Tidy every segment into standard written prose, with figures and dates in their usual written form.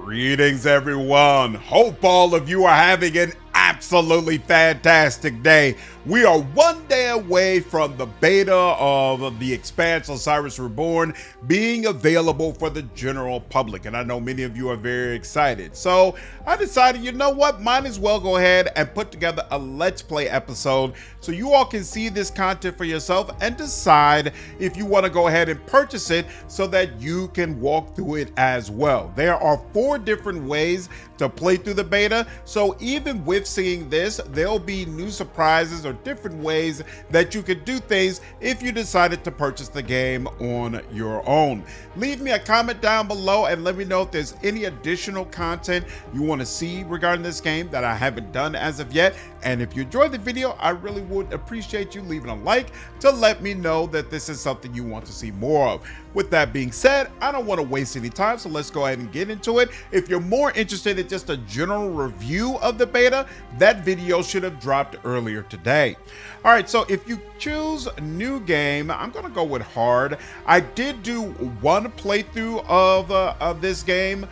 Greetings, everyone. Hope all of you are having an absolutely fantastic day. We are one day away from the beta of the Expanse Osiris Reborn being available for the general public, and I know many of you are very excited. So I decided, you know what, might as well go ahead and put together a Let's Play episode so you all can see this content for yourself and decide if you want to go ahead and purchase it so that you can walk through it as well. There are 4 different ways to play through the beta, so even with seeing this, there'll be new surprises or different ways that you could do things if you decided to purchase the game on your own. Leave me a comment down below and let me know if there's any additional content you want to see regarding this game that I haven't done as of yet. And if you enjoyed the video, I really would appreciate you leaving a like to let me know that this is something you want to see more of. With that being said, I don't want to waste any time, so let's go ahead and get into it. If you're more interested in just a general review of the beta, that video should have dropped earlier today. All right, so if you choose new game, I'm gonna go with hard. I did do one playthrough of this game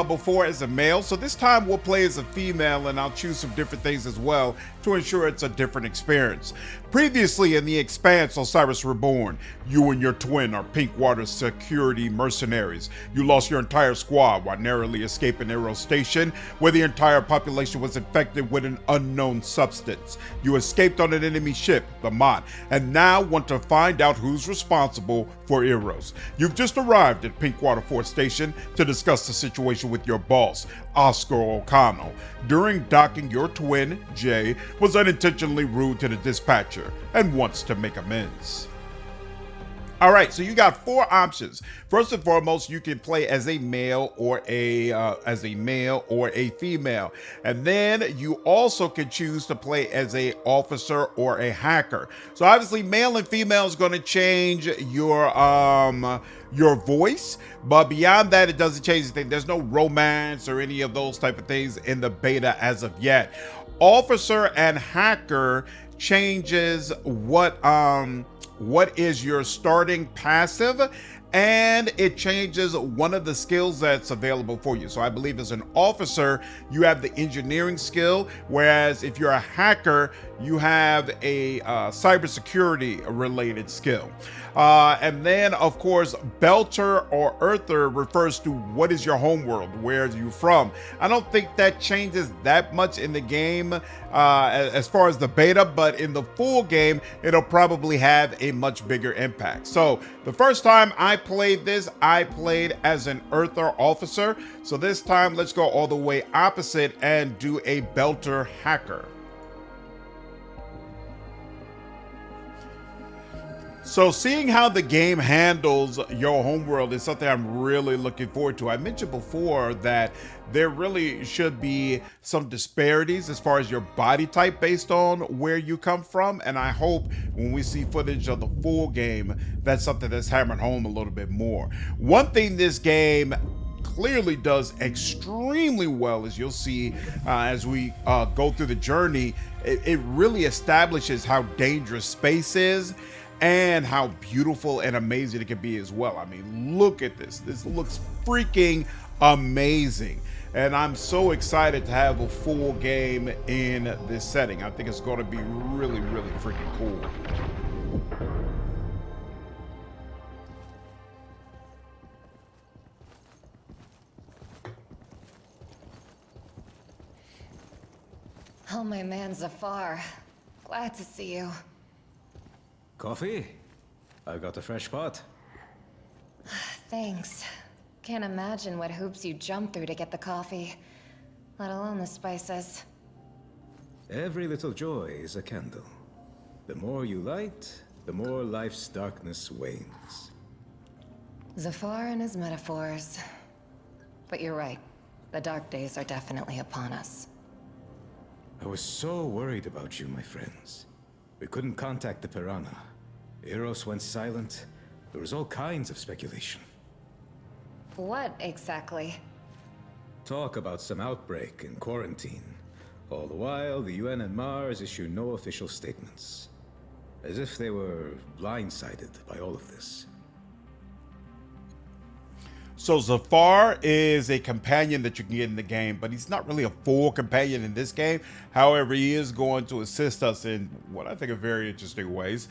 before as a male, so this time we'll play as a female, and I'll choose some different things as well to ensure it's a different experience. Previously in the Expanse Osiris Reborn, you and your twin are Pinkwater security mercenaries. You lost your entire squad while narrowly escaping Arrow Station, where the entire population was infected with an unknown substance. You escaped on an enemy ship, the Mott, and now want to find out who's responsible for Eros. You've just arrived at Pinkwater 4 Station to discuss the situation with your boss, Oscar O'Connell. During docking, your twin, Jay, was unintentionally rude to the dispatcher and wants to make amends. All right, so you got 4 options. First and foremost, you can play as a male or a female, and then you also can choose to play as a officer or a hacker. So obviously, male and female is going to change your voice, but beyond that, it doesn't change anything. There's no romance or any of those type of things in the beta as of yet. Officer and hacker changes what is your starting passive, and it changes one of the skills that's available for you. So I believe as an officer, you have the engineering skill, whereas if you're a hacker, you have a cybersecurity related skill. And then, of course, Belter or Earther refers to what is your home world, where are you from. I don't think that changes that much in the game as far as the beta, but in the full game, it'll probably have a much bigger impact. So the first time I played this, I played as an Earther officer. So this time, let's go all the way opposite and do a Belter hacker. So seeing how the game handles your homeworld is something I'm really looking forward to. I mentioned before that there really should be some disparities as far as your body type based on where you come from, and I hope when we see footage of the full game, that's something that's hammered home a little bit more. One thing this game clearly does extremely well, as you'll see as we go through the journey, it really establishes how dangerous space is and how beautiful and amazing it can be as well. I mean, look at this. This looks freaking amazing. And I'm so excited to have a full game in this setting. I think it's going to be really, really freaking cool. Oh, my man Zafar. Glad to see you. Coffee? I got a fresh pot. Thanks. Can't imagine what hoops you jumped through to get the coffee, let alone the spices. Every little joy is a candle. The more you light, the more life's darkness wanes. Zafar and his metaphors. But you're right. The dark days are definitely upon us. I was so worried about you, my friends. We couldn't contact the Piranha. Eros went silent. There was all kinds of speculation. What exactly? Talk about some outbreak and quarantine. All the while, the UN and Mars issue no official statements. As if they were blindsided by all of this. So Zafar is a companion that you can get in the game, but he's not really a full companion in this game. However, he is going to assist us in what I think are very interesting ways.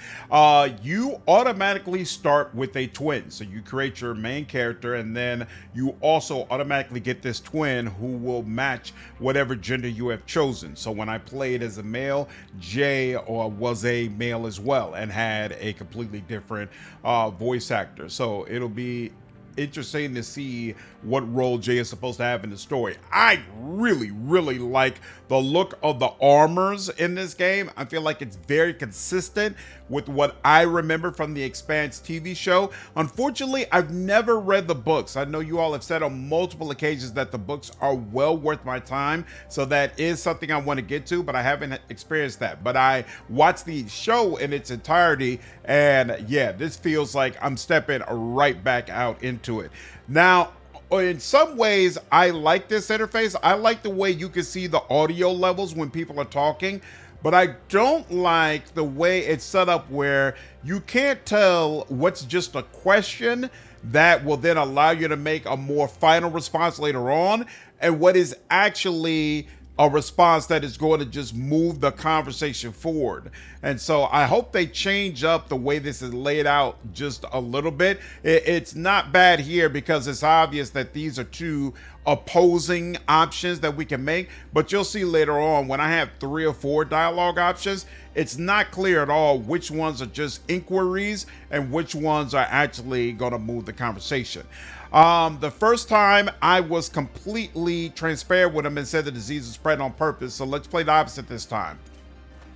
You automatically start with a twin. So you create your main character, and then you also automatically get this twin who will match whatever gender you have chosen. So when I played as a male, Jay was a male as well and had a completely different voice actor. So it'll be interesting to see what role Jay is supposed to have in the story. I really like the look of the armors in this game. I feel like it's very consistent with what I remember from the Expanse TV show. Unfortunately, I've never read the books. I know you all have said on multiple occasions that the books are well worth my time, so that is something I want to get to, but I haven't experienced that. But I watched the show in its entirety, and yeah, this feels like I'm stepping right back out into it. Now, in some ways, I like this interface. I like the way you can see the audio levels when people are talking, but I don't like the way it's set up where you can't tell what's just a question that will then allow you to make a more final response later on, and what is actually a response that is going to just move the conversation forward. And so I hope they change up the way this is laid out just a little bit. It's not bad here because it's obvious that these are two opposing options that we can make, but you'll see later on when I have 3 or 4 dialogue options, it's not clear at all which ones are just inquiries and which ones are actually going to move the conversation. The first time I was completely transparent with him and said the disease was spread on purpose. So let's play the opposite this time.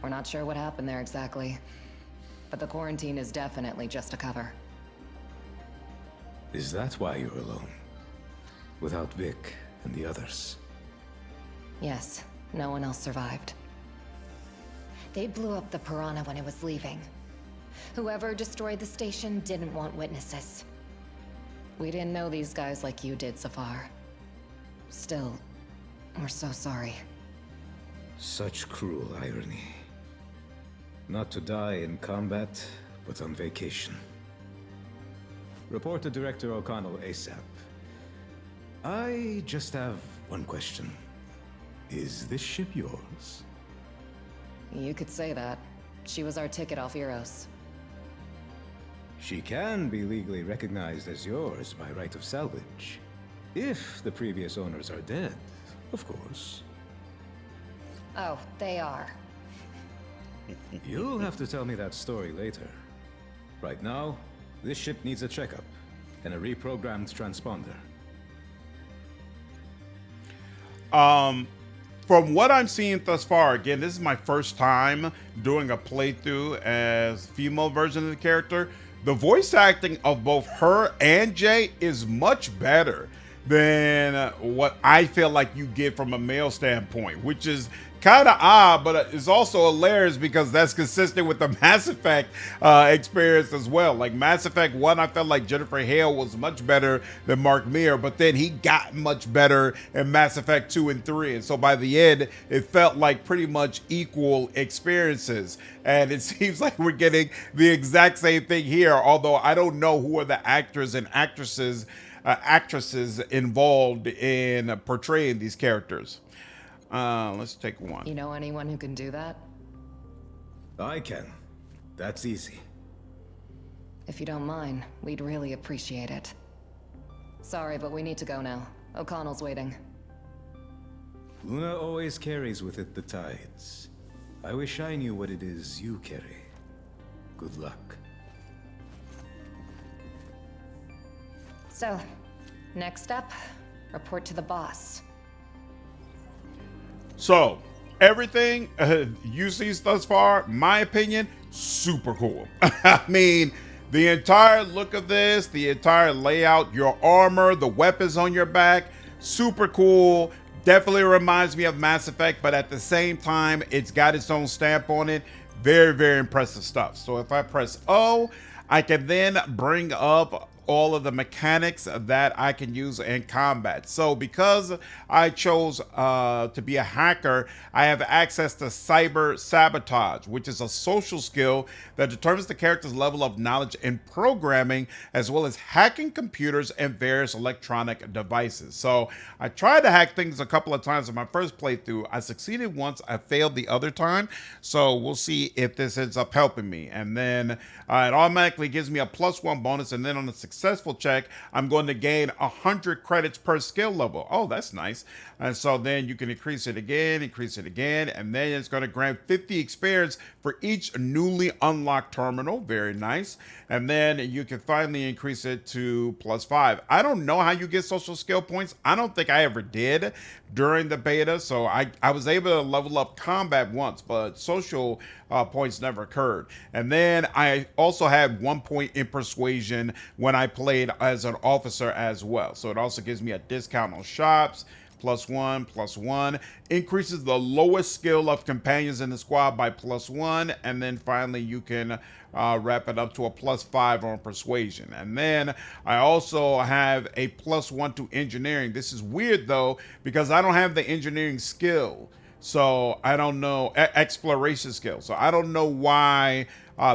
We're not sure what happened there exactly, but the quarantine is definitely just a cover. Is that why you're alone? Without Vic and the others? Yes, no one else survived. They blew up the Piranha when it was leaving. Whoever destroyed the station didn't want witnesses. We didn't know these guys like you did, Zafar. Still, we're so sorry. Such cruel irony. Not to die in combat, but on vacation. Report to Director O'Connell ASAP. I just have one question. Is this ship yours? You could say that. She was our ticket off Eros. She can be legally recognized as yours by right of salvage. If the previous owners are dead, of course. Oh, they are. You'll have to tell me that story later. Right now, this ship needs a checkup and a reprogrammed transponder. From what I'm seeing thus far, again, this is my first time doing a playthrough as female version of the character. The voice acting of both her and Jay is much better than what I feel like you get from a male standpoint, which is kind of odd, but it's also hilarious because that's consistent with the Mass Effect experience as well. Like Mass Effect 1, I felt like Jennifer Hale was much better than Mark Meer, but then he got much better in Mass Effect 2 and 3. And so by the end, it felt like pretty much equal experiences. And it seems like we're getting the exact same thing here, although I don't know who are the actors and actresses involved in portraying these characters. Let's take one. You know anyone who can do that? I can. That's easy. If you don't mind, we'd really appreciate it. Sorry, but we need to go now. O'Connell's waiting. Luna always carries with it the tides. I wish I knew what it is you carry. Good luck. So, next up, report to the boss. So, everything you see thus far, my opinion, super cool. I mean, the entire look of this, the entire layout, your armor, the weapons on your back, super cool. Definitely reminds me of Mass Effect, but at the same time, it's got its own stamp on it. Very, very impressive stuff. So if I press O, I can then bring up all of the mechanics that I can use in combat. So because I chose to be a hacker, I have access to cyber sabotage, which is a social skill that determines the character's level of knowledge in programming, as well as hacking computers and various electronic devices. So I tried to hack things a couple of times in my first playthrough. I succeeded once, I failed the other time. So we'll see if this ends up helping me. And then it automatically gives me a +1 bonus. And then on a successful check, I'm going to gain 100 credits per skill level. Oh, that's nice. And so then you can increase it again, and then it's going to grant 50 experience for each newly unlocked terminal. Very nice. And then you can finally increase it to +5. I don't know how you get social skill points. I don't think I ever did during the beta. So I was able to level up combat once, but social points never occurred. And then I also had 1 point in persuasion when I played as an officer as well. So it also gives me a discount on shops. +1, increases the lowest skill of companions in the squad by +1, and then finally you can wrap it up to a +5 on persuasion. And then I also have a +1 to engineering. This is weird though, because I don't have the engineering skill. So I don't know, exploration skill. So I don't know why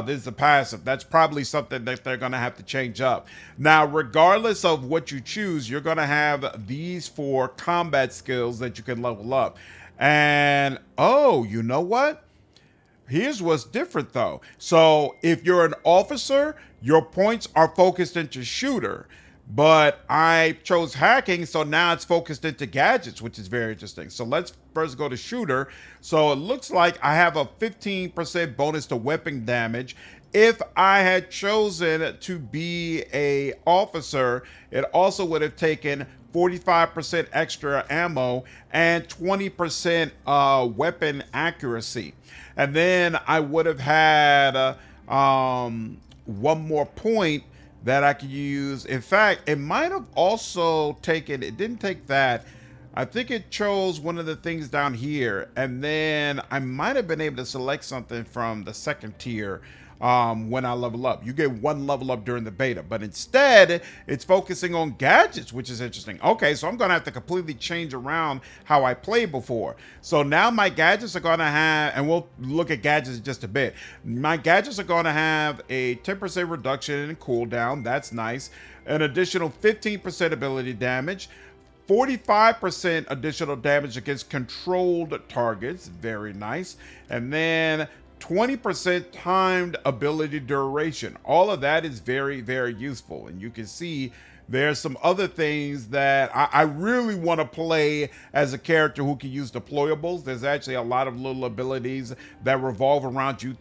this is a passive. That's probably something that they're going to have to change up. Now, regardless of what you choose, you're going to have these 4 combat skills that you can level up. And, oh, you know what? Here's what's different, though. So if you're an officer, your points are focused into shooter. But I chose hacking, so now it's focused into gadgets, which is very interesting. So let's first go to shooter. So it looks like I have a 15% bonus to weapon damage. If I had chosen to be a officer, it also would have taken 45% extra ammo and 20% weapon accuracy. And then I would have had 1 more point that I could use. In fact, it might have also taken, it didn't take that. I think it chose one of the things down here, and then I might have been able to select something from the second tier when I level up. You get 1 level up during the beta, but instead it's focusing on gadgets, which is interesting. Okay, so I'm gonna have to completely change around how I played before. So now my gadgets are gonna have, and we'll look at gadgets in just a bit. My gadgets are gonna have a 10% reduction in cooldown. That's nice. An additional 15% ability damage. 45% additional damage against controlled targets. Very nice. And then 20% timed ability duration. All of that is very, very useful. And you can see there's some other things that I really want to play as a character who can use deployables. There's actually a lot of little abilities that revolve around you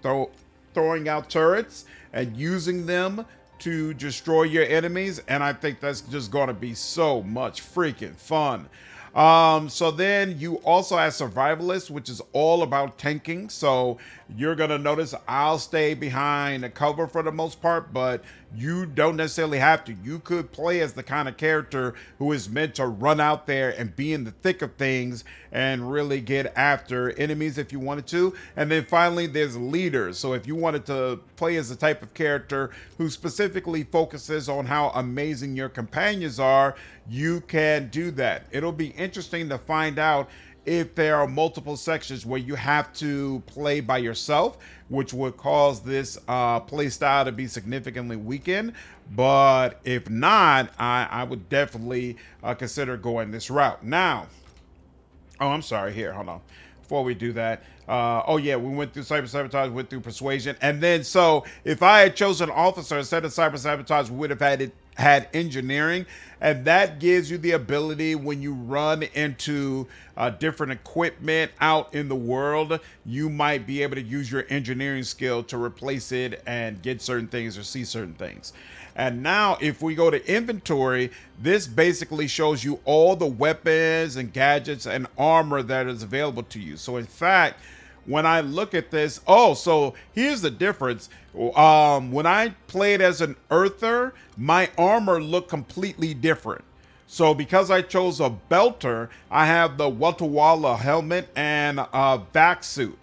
throwing out turrets and using them to destroy your enemies. And I think that's just going to be so much freaking fun. So then you also have survivalist, which is all about tanking. So you're going to notice I'll stay behind the cover for the most part, but you don't necessarily have to. You could play as the kind of character who is meant to run out there and be in the thick of things and really get after enemies if you wanted to. And then finally, there's leaders. So if you wanted to play as the type of character who specifically focuses on how amazing your companions are, you can do that. It'll be interesting to find out if there are multiple sections where you have to play by yourself, which would cause this play style to be significantly weakened. But if not, I would definitely consider going this route. Now, oh, I'm sorry. Here, hold on. Before we do that, oh yeah, we went through cyber sabotage, went through persuasion, and then so if I had chosen officer instead of cyber sabotage, we would have had engineering, and that gives you the ability when you run into different equipment out in the world, you might be able to use your engineering skill to replace it and get certain things or see certain things. And now if we go to inventory, this basically shows you all the weapons and gadgets and armor that is available to you. So in fact, when I look at this, oh, so here's the difference. When I played as an Earther, my armor looked completely different. So because I chose a belter, I have the Watawala helmet and vac suit.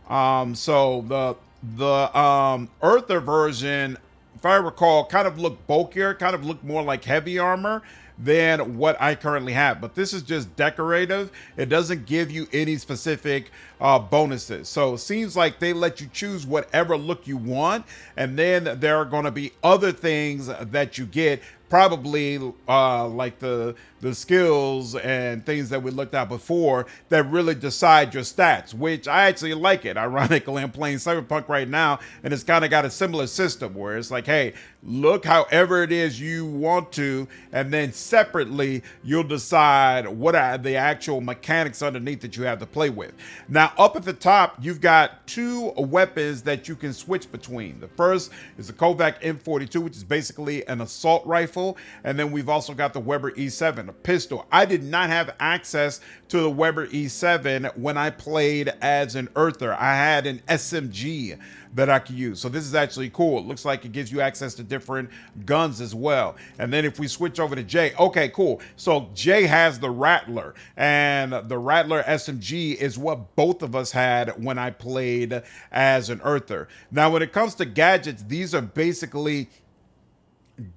So the Earther version if I recall, kind of look bulkier, kind of look more like heavy armor than what I currently have. But this is just decorative. It doesn't give you any specific bonuses. So it seems like they let you choose whatever look you want. And then there are going to be other things that you get, probably like the skills and things that we looked at before that really decide your stats, which I actually like it. Ironically, I'm playing Cyberpunk right now, and it's kind of got a similar system where it's like, hey, look however it is you want to, and then separately you'll decide what are the actual mechanics underneath that you have to play with. Now, up at the top, you've got two weapons that you can switch between. The first is the Kovac M42, which is basically an assault rifle, and then we've also got the Weber E7, a pistol. I did not have access to the Weber E7 when I played as an Earther. I had an SMG that I could use. So this is actually cool. It looks like it gives you access to different guns as well. And then if we switch over to Jay, okay, cool. So Jay has the Rattler, and the Rattler SMG is what both of us had when I played as an Earther. Now, when it comes to gadgets, these are basically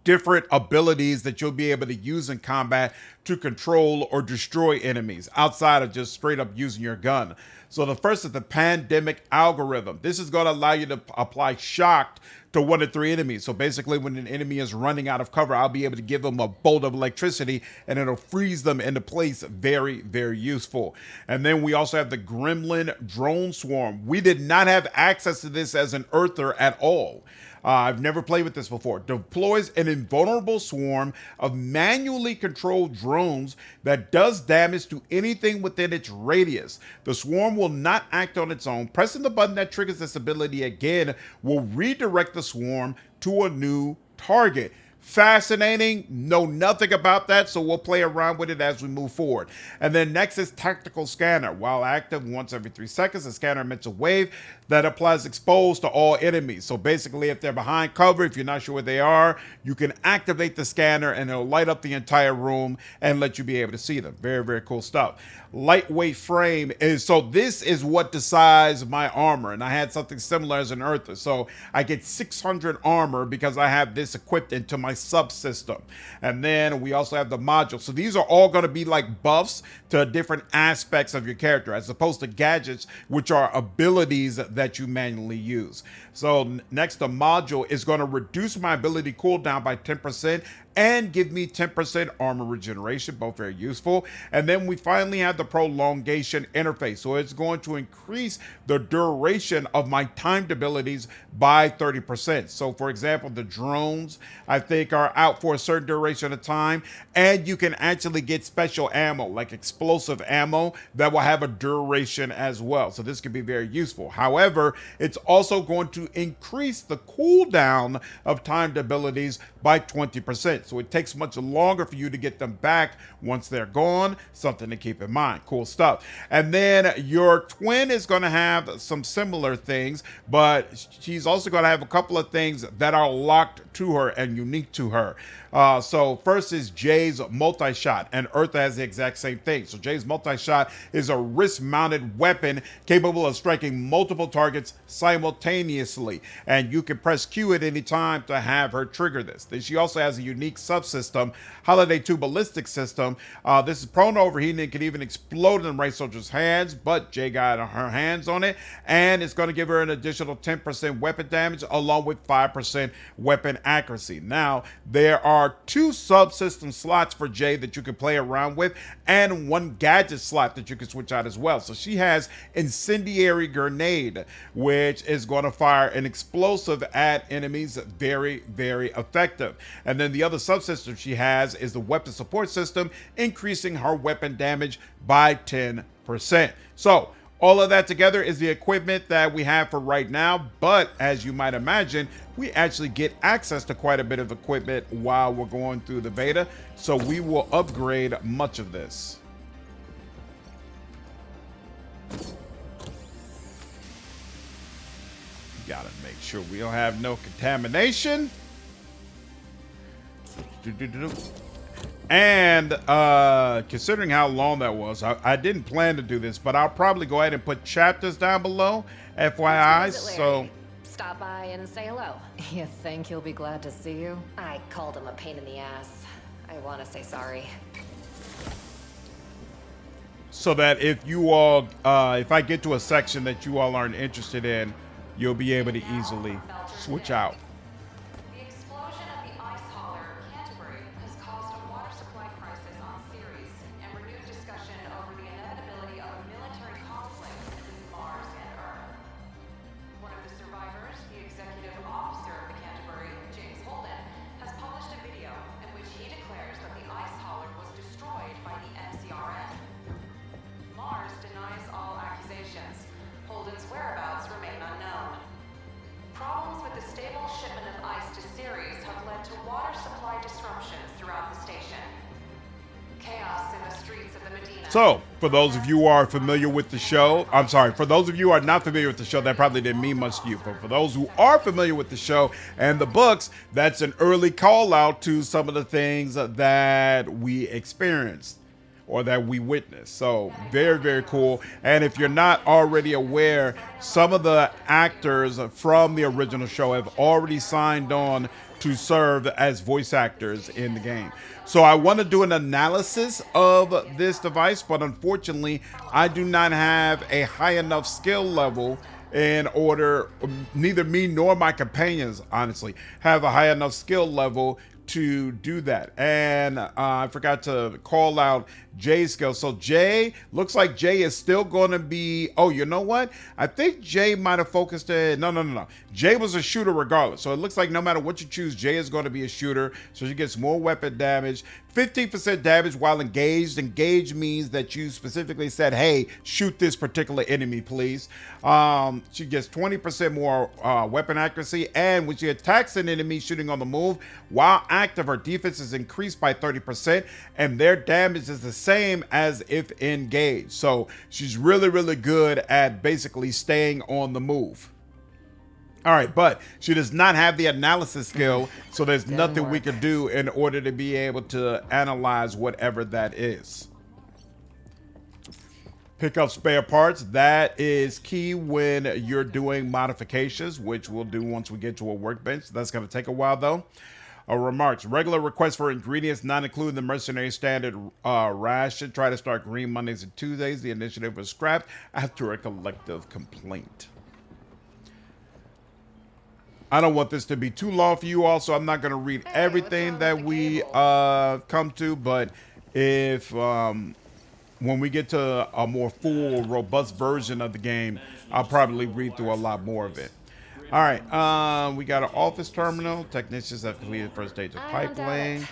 different abilities that you'll be able to use in combat to control or destroy enemies outside of just straight up using your gun. So the first is the pandemic algorithm. This is going to allow you to apply shock to 1 to 3 enemies. So basically when an enemy is running out of cover, I'll be able to give them a bolt of electricity and it'll freeze them into place. Very, very useful. And then we also have the Gremlin drone swarm. We did not have access to this as an Earther at all. I've never played with this before. Deploys an invulnerable swarm of manually controlled drones that does damage to anything within its radius. The swarm will not act on its own. Pressing the button that triggers this ability again will redirect the swarm to a new target. Fascinating. Know nothing about that, so we'll play around with it as we move forward. And then next is tactical scanner. While active once every 3 seconds, the scanner emits a wave that applies exposed to all enemies. So basically, if they're behind cover, if you're not sure where they are, you can activate the scanner and it'll light up the entire room and let you be able to see them. Very, very cool stuff. Lightweight frame is, so this is what decides my armor, and I had something similar as an Earther. So I get 600 armor because I have this equipped into my subsystem. And then we also have the module. So these are all going to be like buffs to different aspects of your character, as opposed to gadgets, which are abilities that you manually use. So next, the module is going to reduce my ability cooldown by 10% and give me 10% armor regeneration, both very useful. And then we finally have the prolongation interface. So it's going to increase the duration of my timed abilities by 30%. So for example, the drones, I think, are out for a certain duration of time, and you can actually get special ammo, like explosive ammo, that will have a duration as well. So this can be very useful. However, it's also going to increase the cooldown of timed abilities by 20%. So it takes much longer for you to get them back once they're gone. Something to keep in mind. Cool stuff. And then your twin is going to have some similar things, but she's also going to have a couple of things that are locked to her and unique to her. So first is Jay's multi-shot, and Eartha has the exact same thing. So Jay's multi-shot is a wrist-mounted weapon capable of striking multiple targets simultaneously, and you can press Q at any time to have her trigger this. Then she also has a unique subsystem, Holiday 2 ballistic system. This is prone to overheating and can even explode in the right soldier's hands, but Jay got her hands on it, and it's going to give her an additional 10% weapon damage along with 5% weapon accuracy. Now, there are 2 subsystem slots for Jay that you can play around with, and 1 gadget slot that you can switch out as well. So she has Incendiary Grenade, which is going to fire an explosive at enemies. Very, very effective. And then the other subsystem she has is the weapon support system, increasing her weapon damage by 10%. So all of that together is the equipment that we have for right now, but as you might imagine, we actually get access to quite a bit of equipment while we're going through the beta, so we will upgrade much of this. Gotta make sure we don't have no contamination. And considering how long that was, I didn't plan to do this, but I'll probably go ahead and put chapters down below, FYI. So stop by and say hello. You think he'll be glad to see you? I called him a pain in the ass. I want to say sorry. So that if you all, if I get to a section that you all aren't interested in, you'll be able to easily switch out. The explosion of the ice hauler Canterbury has caused a water supply crisis on Ceres and renewed discussion over the inevitability of a military conflict between Mars and Earth. One of the survivors, the executive officer of the Canterbury, James Holden, has published a video in which he declares that the ice hauler was destroyed by the MCRN. Mars denies all accusations. Holden's whereabouts remain unknown. Problems with the stable shipment of ice to Ceres have led to water supply disruptions throughout the station. Chaos in the streets of the Medina. So, for those of you who are familiar with the show, I'm sorry, for those of you who are not familiar with the show, that probably didn't mean much to you. But for those who are familiar with the show and the books, that's an early call out to some of the things that we experienced or that we witnessed. So very, very cool. And if you're not already aware, some of the actors from the original show have already signed on to serve as voice actors in the game. So I want to do an analysis of this device, but unfortunately, I do not have a high enough skill level in order, neither me nor my companions, honestly, have a high enough skill level to do that. And I forgot to call out Jay's skill. So Jay, looks like Jay is still going to be, oh, you know what? I think Jay might have focused in, no. Jay was a shooter regardless. So it looks like no matter what you choose, Jay is going to be a shooter. So she gets more weapon damage, 15% damage while engaged. Engaged means that you specifically said, hey, shoot this particular enemy, please. She gets 20% more weapon accuracy. And when she attacks an enemy shooting on the move, while active, her defense is increased by 30%. And their damage is the same as if engaged. So she's really, really good at basically staying on the move. All right, but she does not have the analysis skill, so there's nothing we can do in order to be able to analyze whatever that is. Pick up spare parts. That is key when you're doing modifications, which we'll do once we get to a workbench. That's going to take a while, though. Remarks. Regular requests for ingredients not including the mercenary standard ration. Try to start green Mondays and Tuesdays. The initiative was scrapped after a collective complaint. I don't want this to be too long for you all, so I'm not going to read everything that we come to, but if when we get to a more full, robust version of the game, I'll probably read through a lot more of it. All right, we got an office terminal. Technicians have completed first stage of pipeline.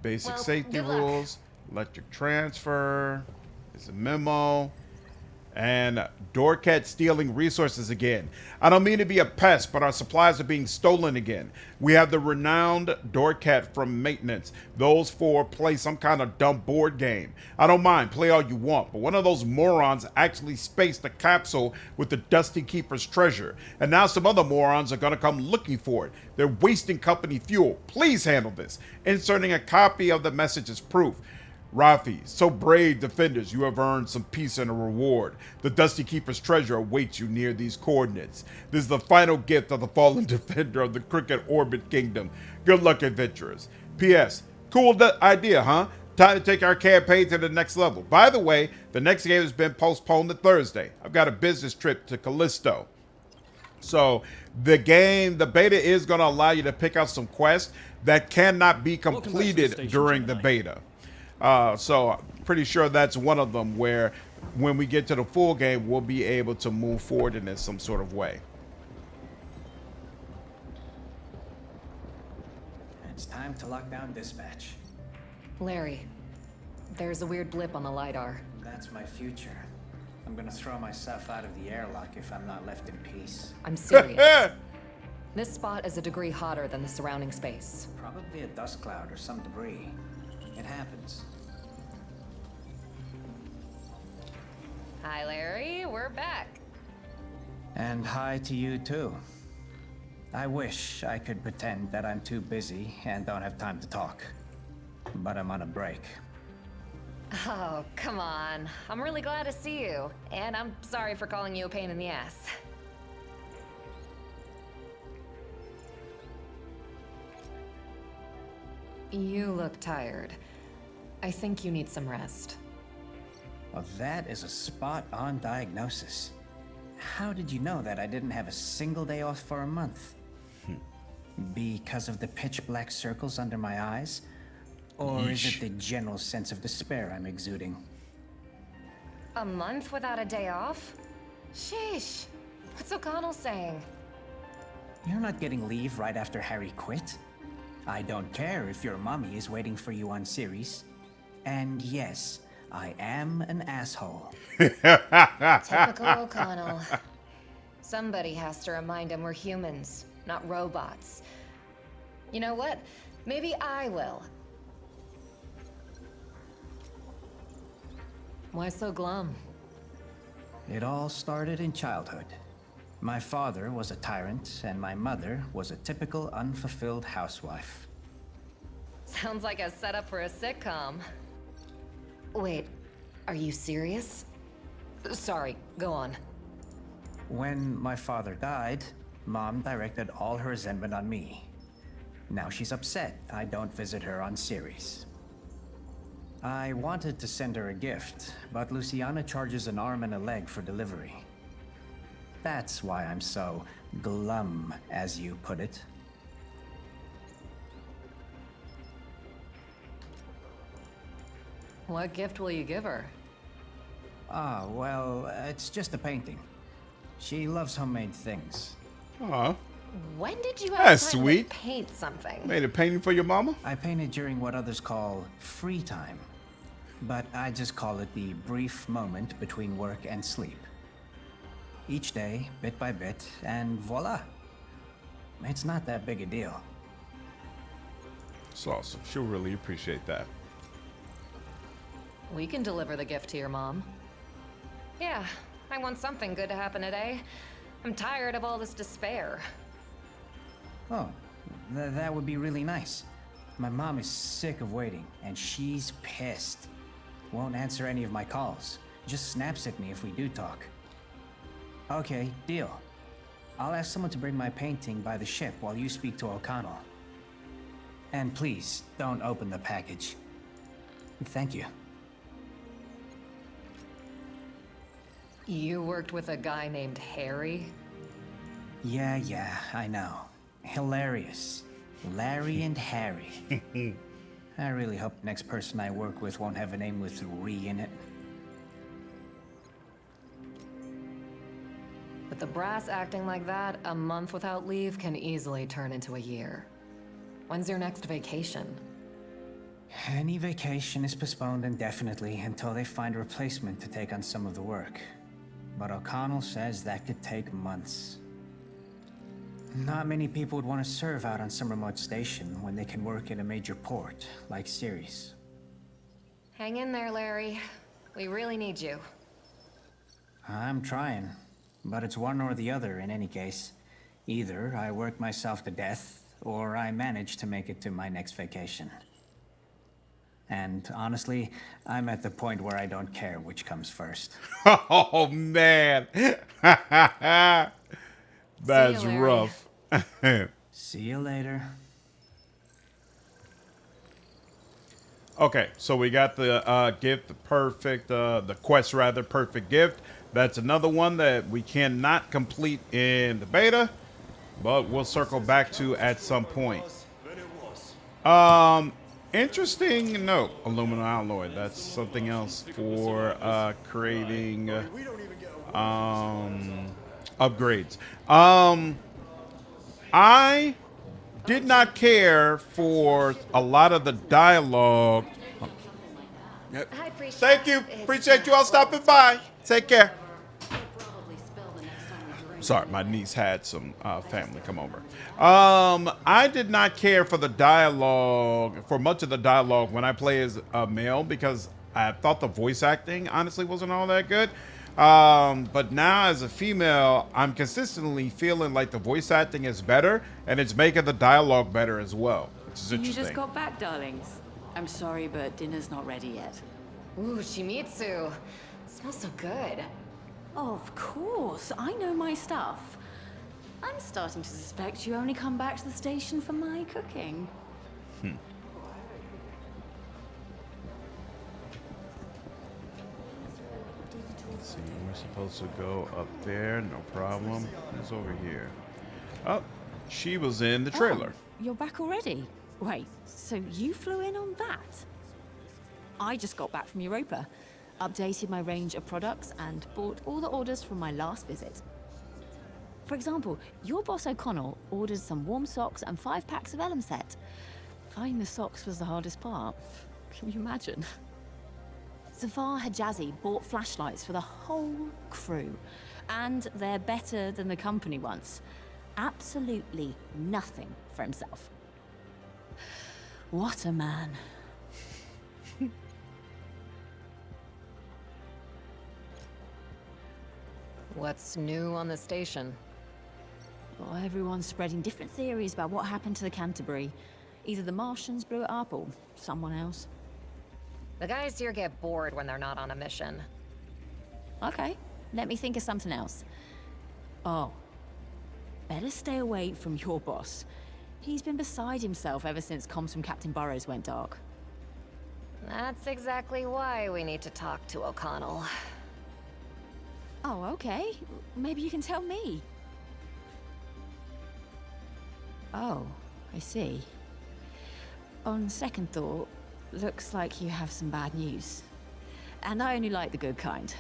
Basic safety rules. Electric transfer. There's a memo. And Doorcat stealing resources again. I don't mean to be a pest, but our supplies are being stolen again. We have the renowned Doorcat from maintenance. Those four play some kind of dumb board game. I don't mind, play all you want, but one of those morons actually spaced a capsule with the Dusty Keeper's treasure. And now some other morons are gonna come looking for it. They're wasting company fuel. Please handle this. Inserting a copy of the message as proof. Rafi, so brave defenders, you have earned some peace and a reward. The Dusty Keeper's treasure awaits you near these coordinates. This is the final gift of the fallen defender of the Cricket Orbit Kingdom. Good luck, adventurers. P.S. Cool idea, huh? Time to take our campaign to the next level. By the way, the next game has been postponed to Thursday. I've got a business trip to Callisto. So the beta is going to allow you to pick out some quests that cannot be completed during the beta. So I'm pretty sure that's one of them where when we get to the full game, we'll be able to move forward in this some sort of way. It's time to lock down dispatch. Larry, there's a weird blip on the LiDAR. That's my future. I'm gonna throw myself out of the airlock if I'm not left in peace. I'm serious. This spot is a degree hotter than the surrounding space. Probably a dust cloud or some debris. It happens. Hi, Larry. We're back. And hi to you too. I wish I could pretend that I'm too busy and don't have time to talk. But I'm on a break. Oh, come on. I'm really glad to see you. And I'm sorry for calling you a pain in the ass. You look tired. I think you need some rest. Well, that is a spot-on diagnosis. How did you know that I didn't have a single day off for a month? Because of the pitch-black circles under my eyes? Or is it the general sense of despair I'm exuding? A month without a day off? Sheesh. What's O'Connell saying? You're not getting leave right after Harry quit. I don't care if your mommy is waiting for you on Ceres. And yes, I am an asshole. Typical O'Connell. Somebody has to remind him we're humans, not robots. You know what? Maybe I will. Why so glum? It all started in childhood. My father was a tyrant, and my mother was a typical unfulfilled housewife. Sounds like a setup for a sitcom. Wait, are you serious? Sorry, go on. When my father died, Mom directed all her resentment on me. Now she's upset I don't visit her on Ceres. I wanted to send her a gift, but Luciana charges an arm and a leg for delivery. That's why I'm so glum, as you put it. What gift will you give her? Ah, well, it's just a painting. She loves homemade things. Aw, When did you have That's time sweet. to paint something? made a painting for your mama? I painted during what others call free time, but I just call it the brief moment between work and sleep. Each day, bit by bit, and voila. It's not that big a deal. It's awesome. She'll really appreciate that. We can deliver the gift to your mom. Yeah, I want something good to happen today. I'm tired of all this despair. Oh, that would be really nice. My mom is sick of waiting, and she's pissed. Won't answer any of my calls. Just snaps at me if we do talk. Okay, deal. I'll ask someone to bring my painting by the ship while you speak to O'Connell. And please, don't open the package. Thank you. You worked with a guy named Harry? Yeah, I know. Hilarious. Larry and Harry. I really hope the next person I work with won't have a name with "re" in it. With the brass acting like that, a month without leave can easily turn into a year. When's your next vacation? Any vacation is postponed indefinitely until they find a replacement to take on some of the work. But O'Connell says that could take months. Not many people would want to serve out on some remote station when they can work in a major port like Ceres. Hang in there, Larry. We really need you. I'm trying, but it's one or the other in any case. Either I work myself to death, or I manage to make it to my next vacation. And honestly, I'm at the point where I don't care which comes first. Oh, man. That's Larry. rough. See you later. Okay, so we got the gift, the quest rather, perfect gift. That's another one that we cannot complete in the beta, but we'll circle back to at some point. Interesting note, aluminum alloy. That's something else for creating upgrades. I did not care for a lot of the dialogue. I appreciate Thank you. Appreciate you all stopping by. Take care. Sorry, my niece had some family come over. I did not care for the dialogue, for much of the dialogue when I play as a male, because I thought the voice acting honestly wasn't all that good. But now as a female, I'm consistently feeling like the voice acting is better, and it's making the dialogue better as well, which is You interesting. just got back, darlings. I'm sorry, but dinner's not ready yet. Ooh, Shimizu. Smells so good. Of course, I know my stuff. I'm starting to suspect you only come back to the station for my cooking. supposed to go up there, no problem. It's over here. Oh, she was in the trailer. Oh, you're back already? Wait, so you flew in on that? I just got back from Europa, updated my range of products, and bought all the orders from my last visit. For example, your boss O'Connell ordered some warm socks and 5 packs of Elm set. Finding the socks was the hardest part. Can you imagine? Zafar Hijazi bought flashlights for the whole crew, and they're better than the company ones. Absolutely nothing for himself. What a man. What's new on the station? Well, everyone's spreading different theories about what happened to the Canterbury. Either the Martians blew it up or someone else. The guys here get bored when they're not on a mission. Okay, let me think of something else. Oh, better stay away from your boss. He's been beside himself ever since comms from Captain Burrows went dark. That's exactly why we need to talk to O'Connell. Oh, okay. Maybe you can tell me. Oh, I see. On second thought, looks like you have some bad news. And I only like the good kind.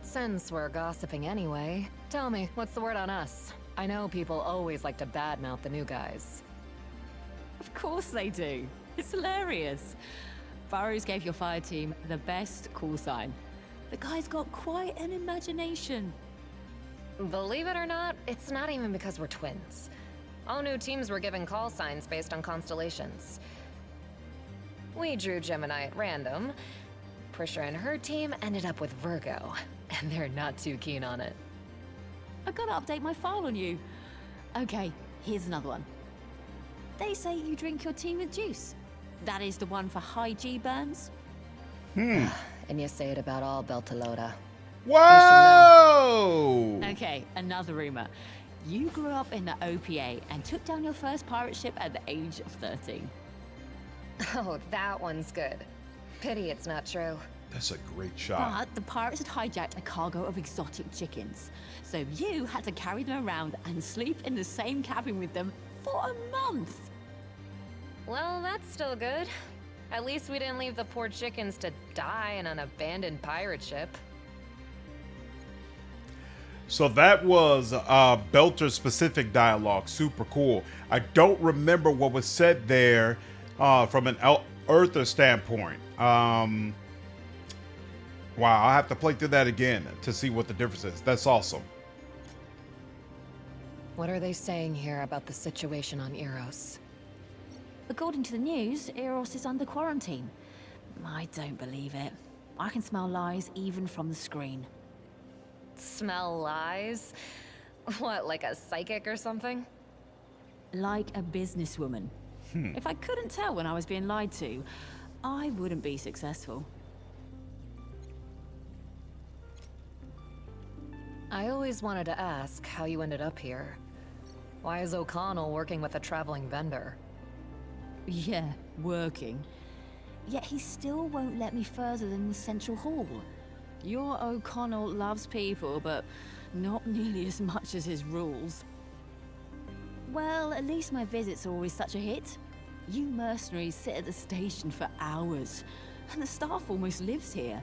Since we're gossiping anyway, tell me, what's the word on us? I know people always like to badmouth the new guys. Of course they do. It's hilarious. Burrows gave your fire team the best call sign. The guy's got quite an imagination. Believe it or not, it's not even because we're twins. All new teams were given call signs based on constellations. We drew Gemini at random. Prisha and her team ended up with Virgo, and they're not too keen on it. I gotta update my file on you. Okay, here's another one. They say you drink your tea with juice. That is the one for high G burns. And you say it about all Beltalowda. Whoa! Okay, another rumor. You grew up in the OPA and took down your first pirate ship at the age of 13. Oh, that one's good. Pity it's not true. That's a great shot. But the pirates had hijacked a cargo of exotic chickens. So you had to carry them around and sleep in the same cabin with them for a month. Well, that's still good. At least we didn't leave the poor chickens to die in an abandoned pirate ship. So that was Belter-specific dialogue. Super cool. I don't remember what was said there from an Earther standpoint. Wow, I'll have to play through that again to see what the difference is. That's awesome. What are they saying here about the situation on Eros? According to the news, Eros is under quarantine. I don't believe it. I can smell lies even from the screen. Smell lies? What, like a psychic or something? Like a businesswoman. If I couldn't tell when I was being lied to, I wouldn't be successful. I always wanted to ask how you ended up here. Why is O'Connell working with a traveling vendor? Yeah, working. Yet he still won't let me further than the central hall. Your O'Connell loves people, but not nearly as much as his rules. Well, at least my visits are always such a hit. You mercenaries sit at the station for hours, and the staff almost lives here.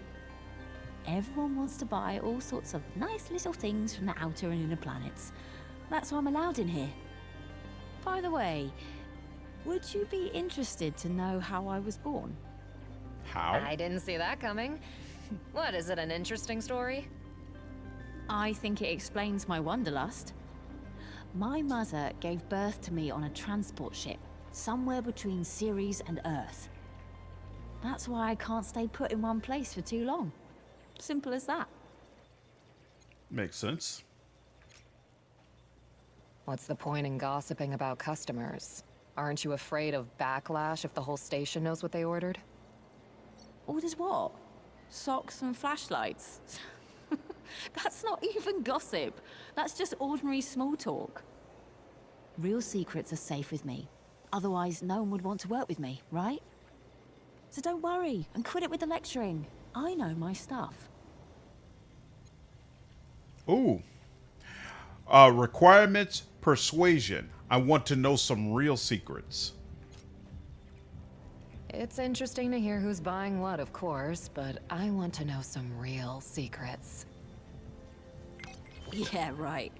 Everyone wants to buy all sorts of nice little things from the outer and inner planets. That's why I'm allowed in here. By the way, would you be interested to know how I was born? How? I didn't see that coming. What, is it an interesting story? I think it explains my wanderlust. My mother gave birth to me on a transport ship, somewhere between Ceres and Earth. That's why I can't stay put in one place for too long. Simple as that. Makes sense. What's the point in gossiping about customers? Aren't you afraid of backlash if the whole station knows what they ordered? Orders what? Socks and flashlights? That's not even gossip. That's just ordinary small talk. Real secrets are safe with me. Otherwise, no one would want to work with me, right? So don't worry and quit it with the lecturing. I know my stuff. Ooh. Requirements, persuasion. I want to know some real secrets. It's interesting to hear who's buying what, of course, but I want to know some real secrets. Yeah, right.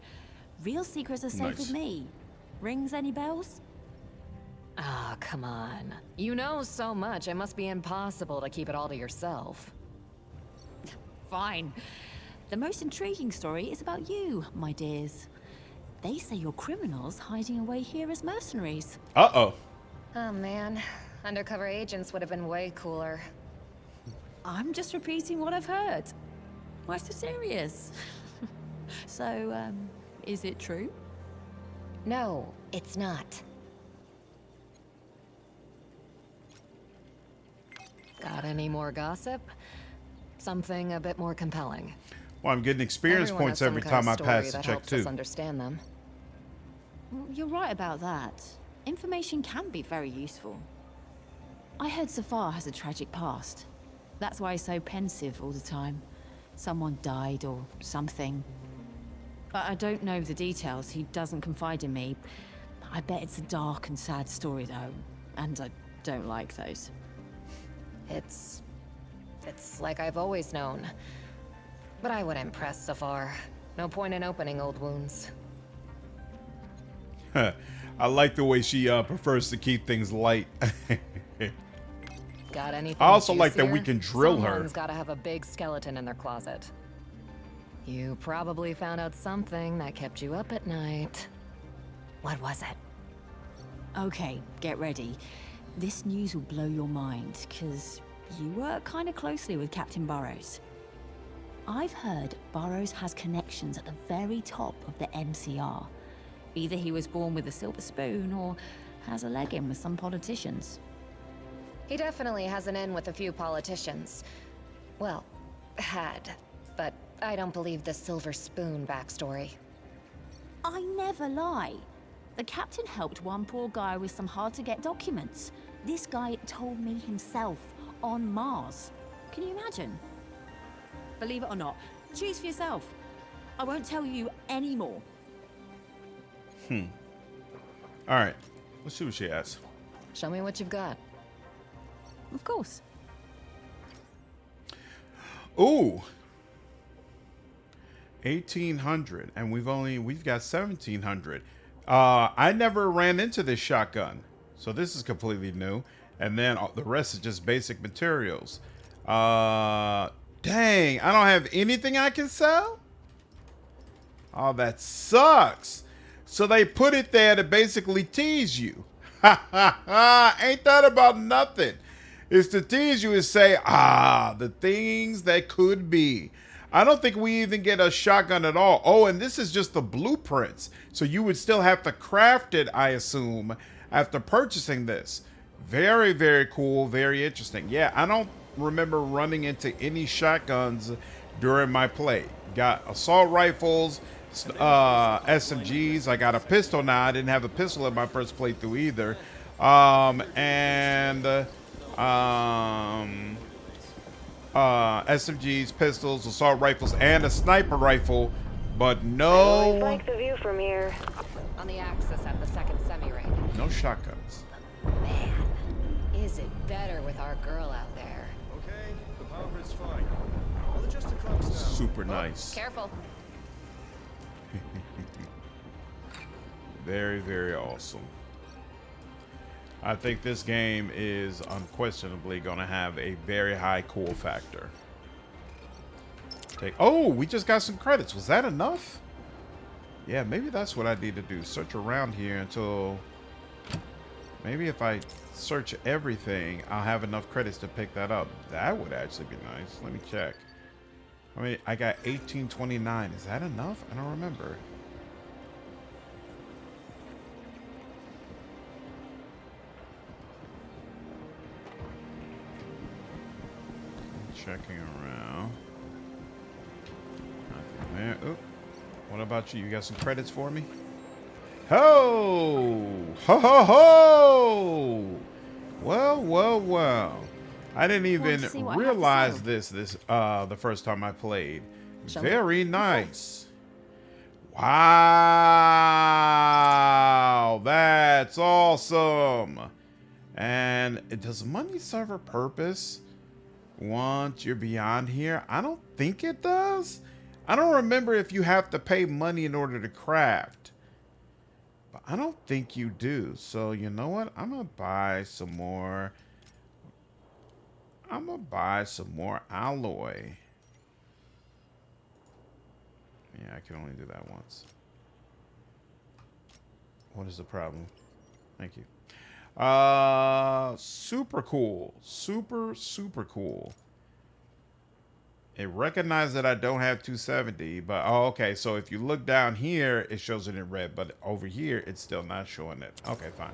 Real secrets are safe Nice. with me. Rings any bells? Ah, come on. You know so much, it must be impossible to keep it all to yourself. Fine. The most intriguing story is about you, my dears. They say you're criminals hiding away here as mercenaries. Uh-oh. Oh man, undercover agents would have been way cooler. I'm just repeating what I've heard. Why so serious? So, is it true? No, it's not. Got any more gossip? Something a bit more compelling. Well, I'm getting experience Everyone points has some every kind time I of story pass the that check, helps us too. understand them. Well, you're right about that. Information can be very useful. I heard Zafar has a tragic past. That's why he's so pensive all the time. Someone died or something. But I don't know the details. He doesn't confide in me. I bet it's a dark and sad story, though. And I don't like those. It's like I've always known. But I wouldn't press Zafar. No point in opening old wounds. I like the way she prefers to keep things light. Got anything I also like that we juicier? can drill her. Someone's gotta have a big skeleton in their closet. You probably found out something that kept you up at night. What was it? Okay, get ready. This news will blow your mind, because you work kind of closely with Captain Burrows. I've heard Burrows has connections at the very top of the MCR. Either he was born with a silver spoon, or has a leg in with some politicians. He definitely has an in with a few politicians. Well, had. But I don't believe the silver spoon backstory. I never lie. The captain helped one poor guy with some hard-to-get documents. This guy told me himself, on Mars. Can you imagine? Believe it or not, choose for yourself. I won't tell you any more. All right. Let's see what she has. Show me what you've got. Of course. Ooh. 1,800, and we've got 1,700. I never ran into this shotgun, so this is completely new. And then the rest is just basic materials. Dang, I don't have anything I can sell? Oh, that sucks. So they put it there to basically tease you. Ha ha ha, ain't that about nothing? It's to tease you and say, the things that could be. I don't think we even get a shotgun at all. Oh, and this is just the blueprints. So you would still have to craft it, I assume, after purchasing this. Very, very cool. Very interesting. Yeah, I don't remember running into any shotguns during my play. Got assault rifles, SMGs. I got a pistol now. I didn't have a pistol in my first playthrough either. SMGs, pistols, assault rifles, and a sniper rifle, but no, like the view from here. On the axis at the second semi-ring. no shotguns. Man, is it better with our girl out there? Okay, the power grid's fine. I'll adjust the clocks now. Super nice. Careful. Very, very awesome. I think this game is unquestionably going to have a very high cool factor. Oh, we just got some credits. Was that enough? Yeah, maybe that's what I need to do. Search around here until... Maybe if I search everything, I'll have enough credits to pick that up. That would actually be nice. Let me check. I mean, I got 1829. Is that enough? I don't remember. Checking around. Nothing there. Oop. What about you? You got some credits for me? Ho! Ho ho ho! Well, well, well. I didn't even see what I have for realize sale? this the first time I played. Show me. Very nice. Wow, that's awesome. And does money serve a purpose once you're beyond here? I don't think it does. I don't remember if you have to pay money in order to craft. But I don't think you do. So you know what? I'm gonna buy some more. I'm gonna buy some more alloy. Yeah, I can only do that once. What is the problem? Thank you. Super cool. Super cool. It recognized that I don't have 270, but oh, okay. So if you look down here, it shows it in red, but over here, it's still not showing it. Okay, fine.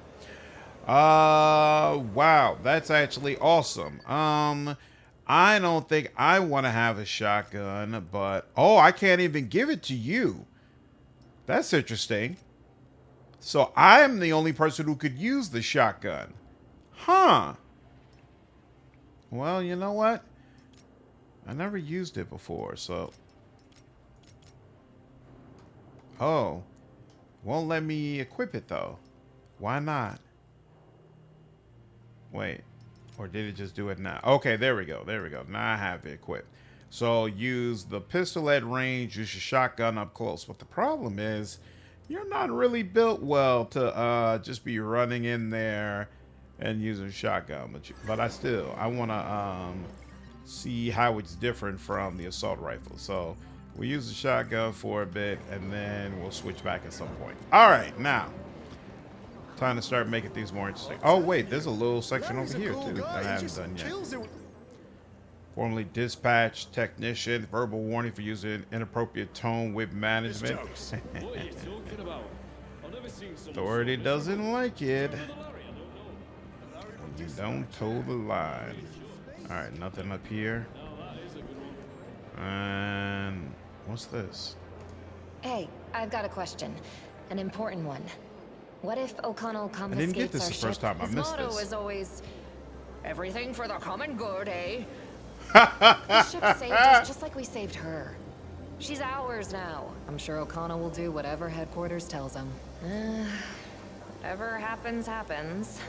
Wow, that's actually awesome. I don't think I want to have a shotgun, but oh, I can't even give it to you. That's interesting. So I'm the only person who could use the shotgun. Huh. Well, you know what? I never used it before, so. Oh. Won't let me equip it, though. Why not? Wait. Or did it just do it now? Okay, there we go. There we go. Now I have it equipped. So use the pistol at range, use your shotgun up close. But the problem is, you're not really built well to just be running in there and using shotgun. But I want to see how it's different from the assault rifle. So we'll use the shotgun for a bit, and then we'll switch back at some point. All right, now. Time to start making things more interesting. Oh, wait, there's a little section over here, too, that I haven't done yet. Formally dispatch technician, verbal warning for using inappropriate tone with management. Authority doesn't like it. You don't toe the line. All right, nothing up here. And what's this? Hey, I've got a question. An important one. What if O'Connell I didn't get confiscates this our the ship? first time. I His missed motto this. is always, everything for the common good, eh? The ship saved us just like we saved her. She's ours now. I'm sure O'Connell will do whatever headquarters tells him. Whatever happens, happens.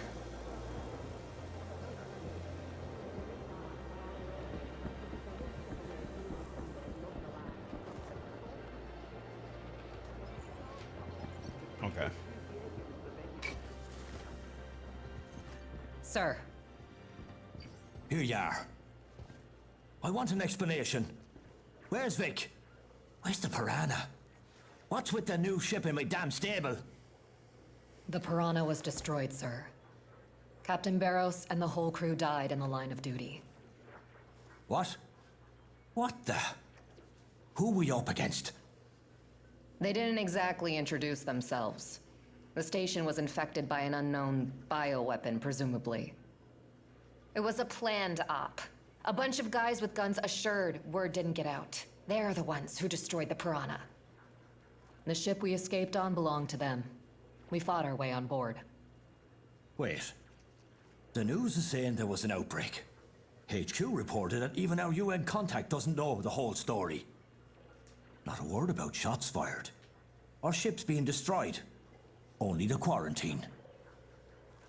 Okay. Sir, Here you are. I want an explanation. Where's Vic? Where's the Piranha? What's with the new ship in my damn stable? the Piranha was destroyed, sir. Captain Barros and the whole crew died in the line of duty. What? What the? Who we up against? They didn't exactly introduce themselves. The station was infected by an unknown bioweapon, presumably. It was a planned op. A bunch of guys with guns assured word didn't get out. They're the ones who destroyed the Piranha. The ship we escaped on belonged to them. We fought our way on board. Wait. The news is saying there was an outbreak. HQ reported that even our UN contact doesn't know the whole story. Not a word about shots fired. Or ships being destroyed. Only the quarantine.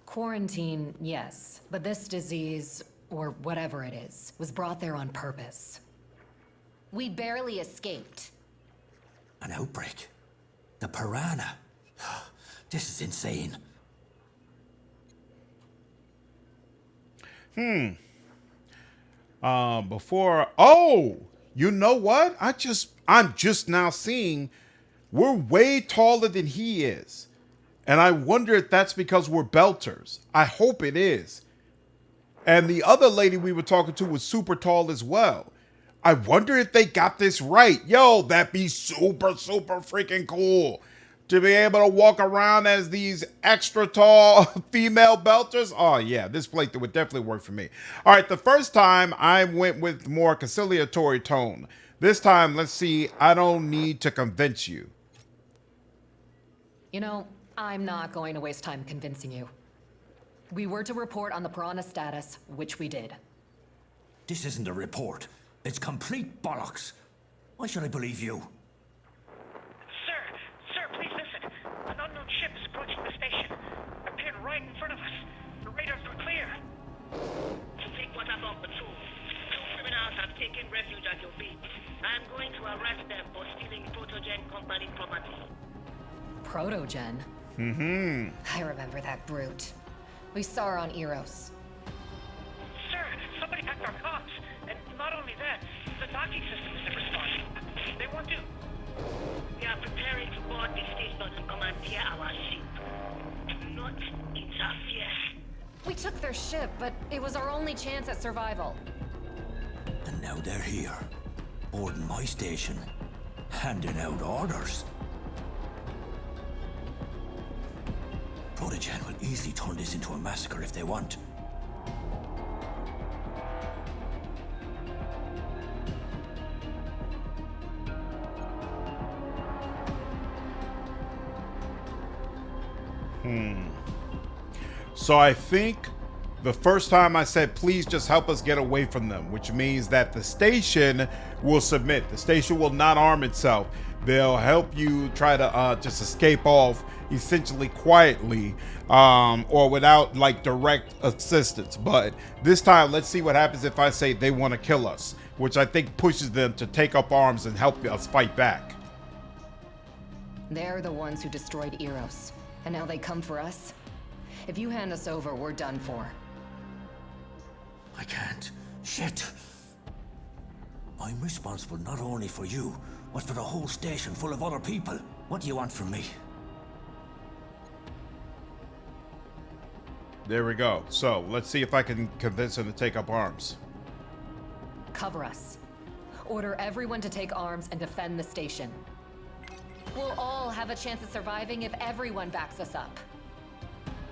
Quarantine, yes. But this disease, or whatever it is, was brought there on purpose. We barely escaped. An outbreak. The Piranha. This is insane. Oh, you know what? I'm just now seeing we're way taller than he is. And I wonder if that's because we're belters. I hope it is. And the other lady we were talking to was super tall as well. I wonder if they got this right. Yo, that'd be super freaking cool. To be able to walk around as these extra tall female belters. Oh, yeah, this playthrough would definitely work for me. All right, the first time I went with more conciliatory tone. This time, let's see, I don't need to convince you. You know, I'm not going to waste time convincing you. We were to report on the Piranha status, which we did. This isn't a report. It's complete bollocks. Why should I believe you? Sir, please listen. An unknown ship is approaching the station. Appeared right in front of us. The radars were clear. Take what I've on patrol. 2 criminals have taken refuge at your beat. I'm going to arrest them for stealing Protogen Company property. Protogen? I remember that brute. We saw her on Eros. Sir, somebody hacked our comms. And not only that, the docking system isn't responding. They want to... We are preparing to board the station and commandeer our ship. Do not interfere. We took their ship, but it was our only chance at survival. And now they're here, boarding my station, handing out orders. Protogen will easily turn this into a massacre if they want. So I think the first time I said, please just help us get away from them, which means that the station will submit. The station will not arm itself. They'll help you try to just escape off essentially quietly or without like direct assistance. But this time, let's see what happens if I say they want to kill us, which I think pushes them to take up arms and help us fight back. They're the ones who destroyed Eros, and now they come for us? If you hand us over, we're done for. I can't. Shit. I'm responsible not only for you, but for the whole station full of other people. What do you want from me? There we go. So let's see if I can convince them to take up arms. Cover us. Order everyone to take arms and defend the station. We'll all have a chance at surviving if everyone backs us up.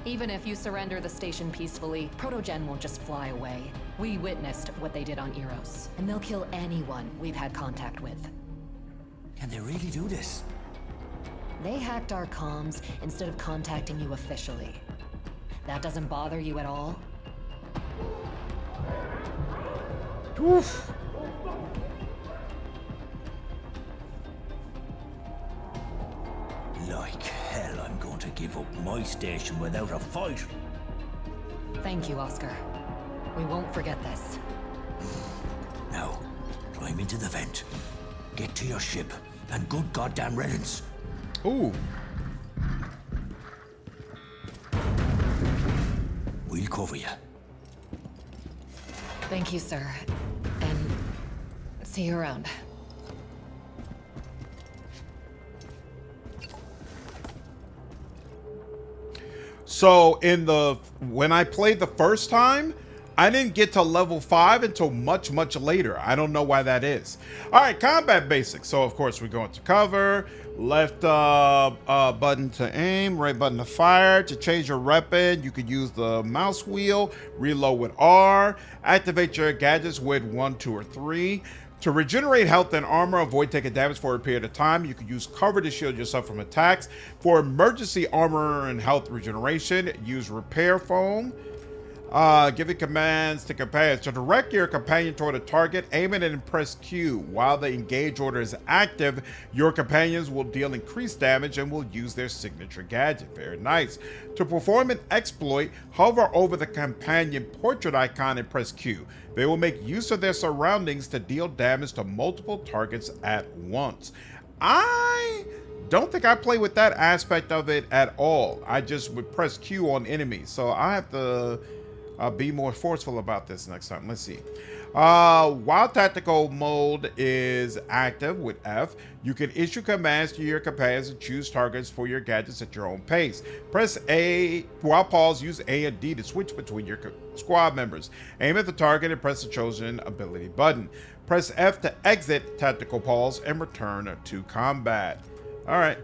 Even if you surrender the station peacefully, Protogen won't just fly away. We witnessed what they did on Eros, and they'll kill anyone we've had contact with. Can they really do this? They hacked our comms instead of contacting you officially. That doesn't bother you at all? Oof. Like hell, I'm going to give up my station without a fight. Thank you, Oscar. We won't forget this. Now, climb into the vent. Get to your ship, and good goddamn riddance. Ooh. We'll cover you. Thank you, sir. And see you around. So when I played the first time, I didn't get to level 5 until much later. I don't know why that is. All right, combat basics. So of course we're going to cover, left button to aim, right button to fire. To change your weapon, you could use the mouse wheel, reload with R, activate your gadgets with 1, 2, or 3. To regenerate health and armor, avoid taking damage for a period of time. You can use cover to shield yourself from attacks. For emergency armor and health regeneration, use repair foam. Giving commands to companions. To direct your companion toward a target, aim it and press Q. While the engage order is active, your companions will deal increased damage and will use their signature gadget. Very nice. To perform an exploit, hover over the companion portrait icon and press Q. They will make use of their surroundings to deal damage to multiple targets at once. I don't think I play with that aspect of it at all. I just would press Q on enemies. So I have to be more forceful about this next time. Let's see. While tactical mode is active with F, you can issue commands to your companions and choose targets for your gadgets at your own pace. Press A while pause. Use A and D to switch between your squad members. Aim at the target and press the chosen ability button. Press F to exit tactical pause and return to combat. All right.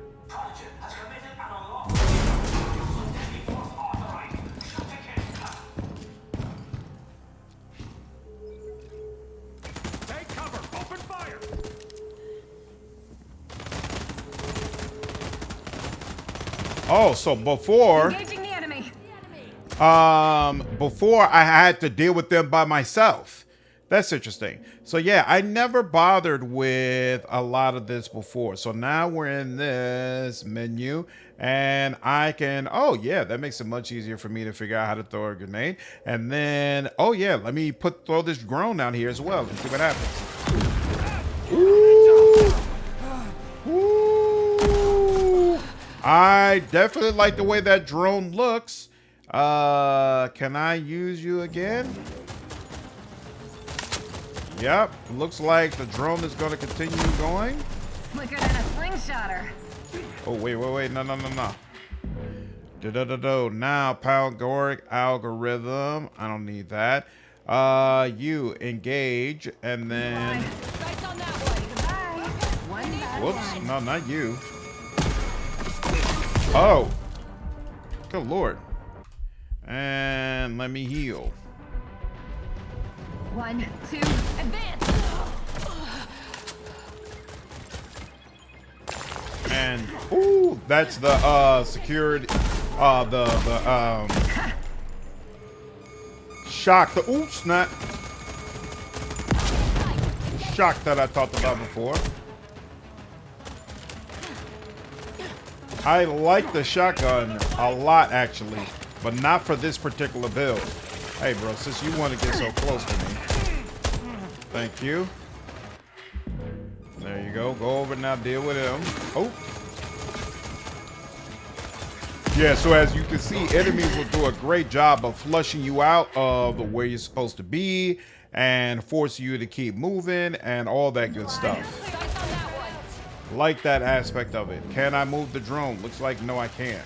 Oh, so before Engaging the enemy. before I had to deal with them by myself. That's interesting. So yeah, I never bothered with a lot of this before. So now we're in this menu and I can, oh yeah, that makes it much easier for me to figure out how to throw a grenade. And then, oh yeah, let me throw this drone down here as well and see what happens. Ooh. Ooh. I definitely like the way that drone looks. Can I use you again? Yep, looks like the drone is going to continue going. Slicker than a slingshotter. Oh, wait, no. Now, Palgoric algorithm. I don't need that. You engage, and then... Whoops, no, not you. Oh. Good Lord. And let me heal. 1, 2, advance! And ooh, that's the secured shock, the ooh snap shock that I talked about before. I like the shotgun a lot actually, but not for this particular build. Hey bro, since you want to get so close to me. Thank you. There you go. Go over now, deal with him. Oh. Yeah, so as you can see, enemies will do a great job of flushing you out of where you're supposed to be and force you to keep moving and all that good stuff. Like that aspect of it. Can I move the drone? Looks like no, I can't.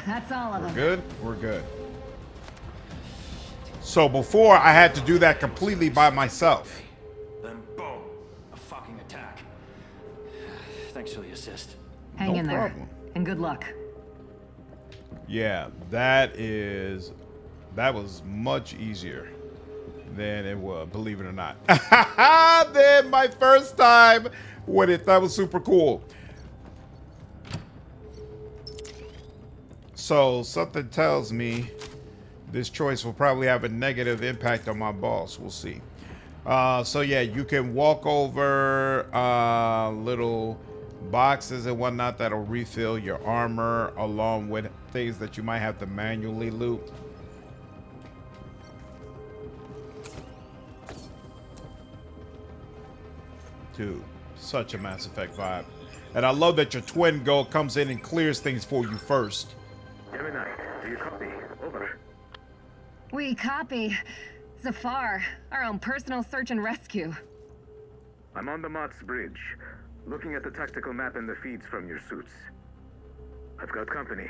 That's all of them. Good? We're good. So before, I had to do that completely by myself. Then boom, a fucking attack. Thanks for the assist. Hang No in there, problem. and good luck. Yeah, that was much easier than it was, believe it or not. Then my first time with it, that was super cool. So something tells me this choice will probably have a negative impact on my boss. We'll see. So yeah, you can walk over little boxes and whatnot that'll refill your armor along with things that you might have to manually loot. Dude, such a Mass Effect vibe. And I love that your twin goal comes in and clears things for you first. Gemini, do you copy? Over. We copy. Zafar, our own personal search and rescue. I'm on the Mott's Bridge, looking at the tactical map and the feeds from your suits. I've got company,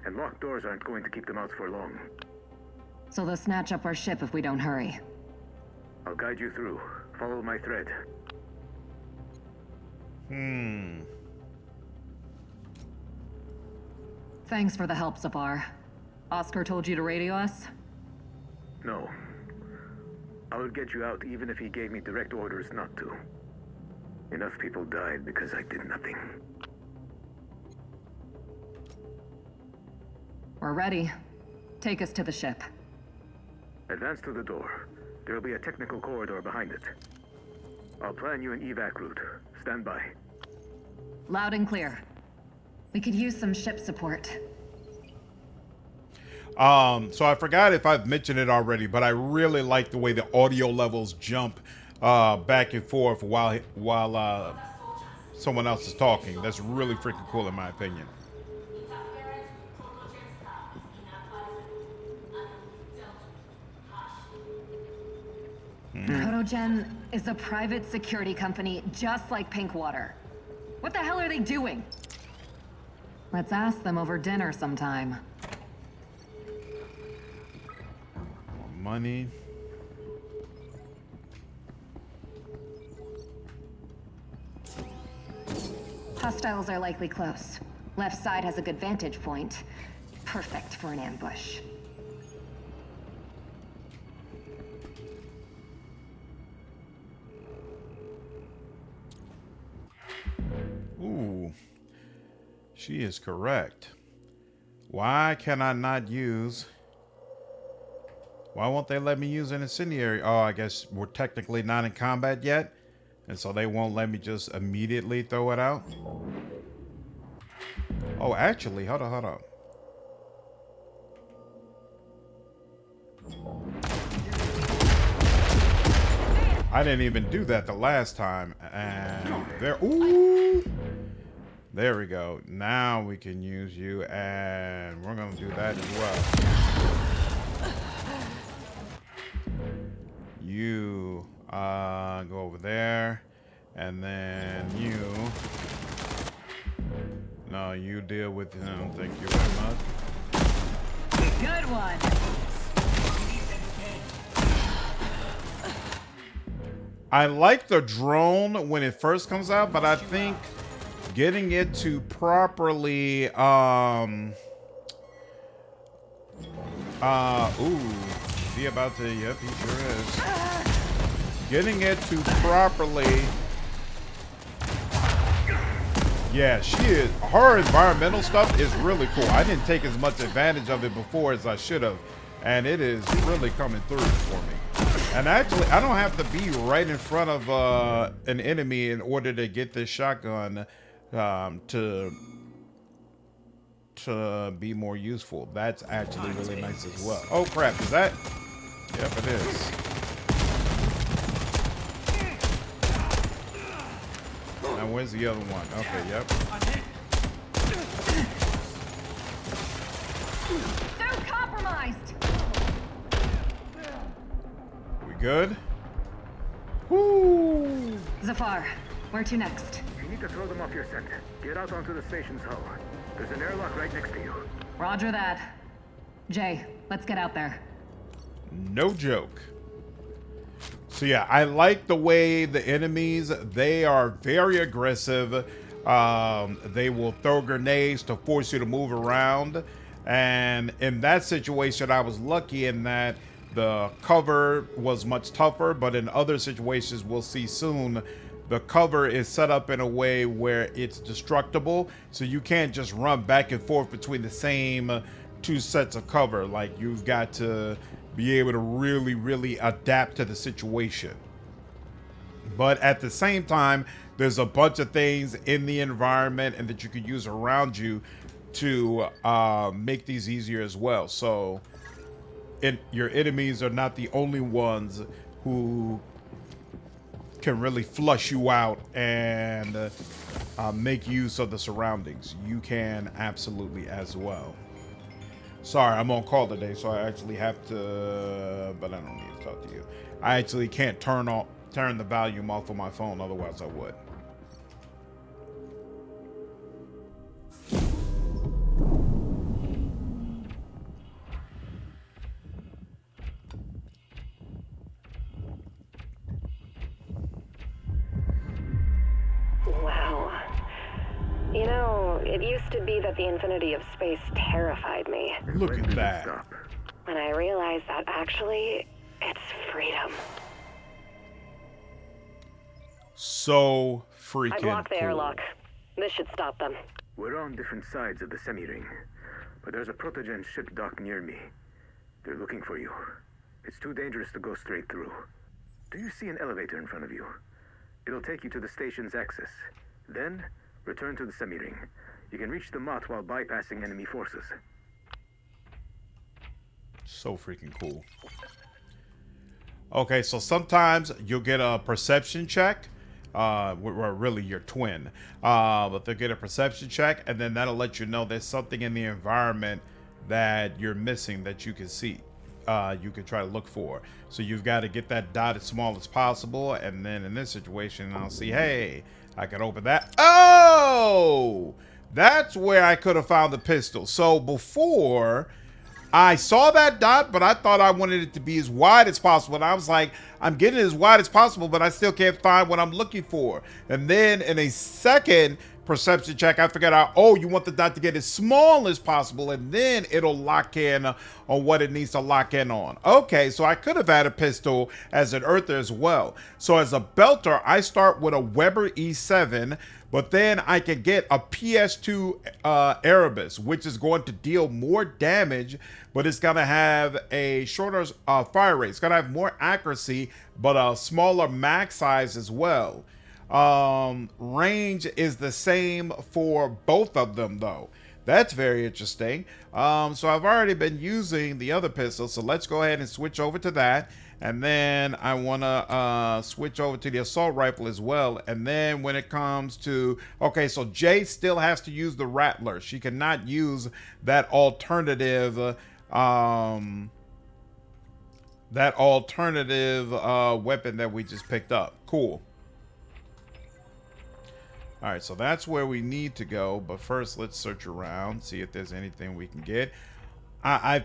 and locked doors aren't going to keep them out for long. So they'll snatch up our ship if we don't hurry. I'll guide you through. Follow my thread. Thanks for the help, Zafar. Oscar told you to radio us? No. I would get you out even if he gave me direct orders not to. Enough people died because I did nothing. We're ready. Take us to the ship. Advance to the door. There'll be a technical corridor behind it. I'll plan you an evac route. Stand by. Loud and clear. We could use some ship support. So I forgot if I've mentioned it already, but I really like the way the audio levels jump back and forth while someone else is talking. That's really freaking cool in my opinion. Protogen is a private security company just like Pinkwater. What the hell are they doing? Let's ask them over dinner sometime. More money. Hostiles are likely close. Left side has a good vantage point. Perfect for an ambush. Ooh, she is correct. Why can I not use... Why won't they let me use an incendiary? Oh, I guess we're technically not in combat yet. And so they won't let me just immediately throw it out. Oh, actually, hold on. I didn't even do that the last time. And there, ooh. There we go. Now we can use you, and we're gonna do that as well. You go over there, and then you. No, you deal with him. Thank you very much. Good one. I like the drone when it first comes out, but I think getting it to properly ooh, is he about to? Yep, he sure is. Getting it to properly. Yeah, she is. Her environmental stuff is really cool. I didn't take as much advantage of it before as I should have, and it is really coming through for me. And actually, I don't have to be right in front of an enemy in order to get this shotgun to be more useful. That's actually really nice as well. Oh crap, is that? Yep, it is. Now where's the other one? Okay, yep. So compromised. We good? Woo! Zafar, where to next? You need to throw them off your scent. Get out onto the station's hull. There's an airlock right next to you. Roger that. Jay, let's get out there. No joke. So yeah, I like the way the enemies, they are very aggressive. They will throw grenades to force you to move around. And in that situation, I was lucky in that the cover was much tougher, but in other situations we'll see soon, the cover is set up in a way where it's destructible. So you can't just run back and forth between the same two sets of cover. Like, you've got to be able to really adapt to the situation. But at the same time, there's a bunch of things in the environment and that you can use around you to make these easier as well. So your enemies are not the only ones who can really flush you out and make use of the surroundings. You can absolutely as well. Sorry, I'm on call today, so I actually have to, but I don't need to talk to you. I actually can't turn the volume off of my phone, otherwise I would. Wow. You know, it used to be that the infinity of space terrified me. Look at that. And I realized that actually, it's freedom. So freaking I blocked the cool. airlock. This should stop them. We're on different sides of the semi-ring, but there's a protogen ship docked near me. They're looking for you. It's too dangerous to go straight through. Do you see an elevator in front of you? It'll take you to the station's access. Then, return to the semi-ring. You can reach the Mott while bypassing enemy forces. So freaking cool. Okay, so sometimes you'll get a perception check. Or really your twin. But they'll get a perception check, and then that'll let you know there's something in the environment that you're missing that you can see. You can try to look for. So you've got to get that dot as small as possible, and then in this situation, I'll see, hey, I can open that. Oh! That's where I could have found the pistol. So before, I saw that dot, but I thought I wanted it to be as wide as possible. And I was like, I'm getting it as wide as possible, but I still can't find what I'm looking for. And then in a second, perception check, I figured out, oh, you want the dot to get as small as possible, and then it'll lock in on what it needs to lock in on. Okay, so I could have had a pistol as an earther as well. So as a belter, I start with a Weber E7, but then I can get a PS2 Erebus, which is going to deal more damage, but it's going to have a shorter fire rate. It's going to have more accuracy, but a smaller mag size as well. Range is the same for both of them, though. That's very interesting. So I've already been using the other pistol, so let's go ahead and switch over to that. And then I want to switch over to the assault rifle as well. And then when it comes to, okay, so Jay still has to use the Rattler. She cannot use that alternative weapon that we just picked up. Cool. All right, so that's where we need to go. But first, let's search around, see if there's anything we can get. I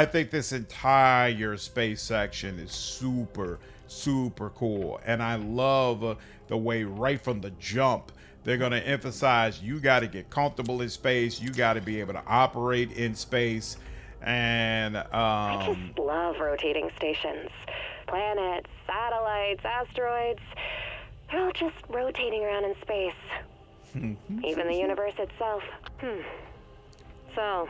think this entire space section is super, super cool. And I love the way right from the jump, they're going to emphasize you got to get comfortable in space. You got to be able to operate in space. And I just love rotating stations. Planets, satellites, asteroids. They're all just rotating around in space. Even the universe itself. So,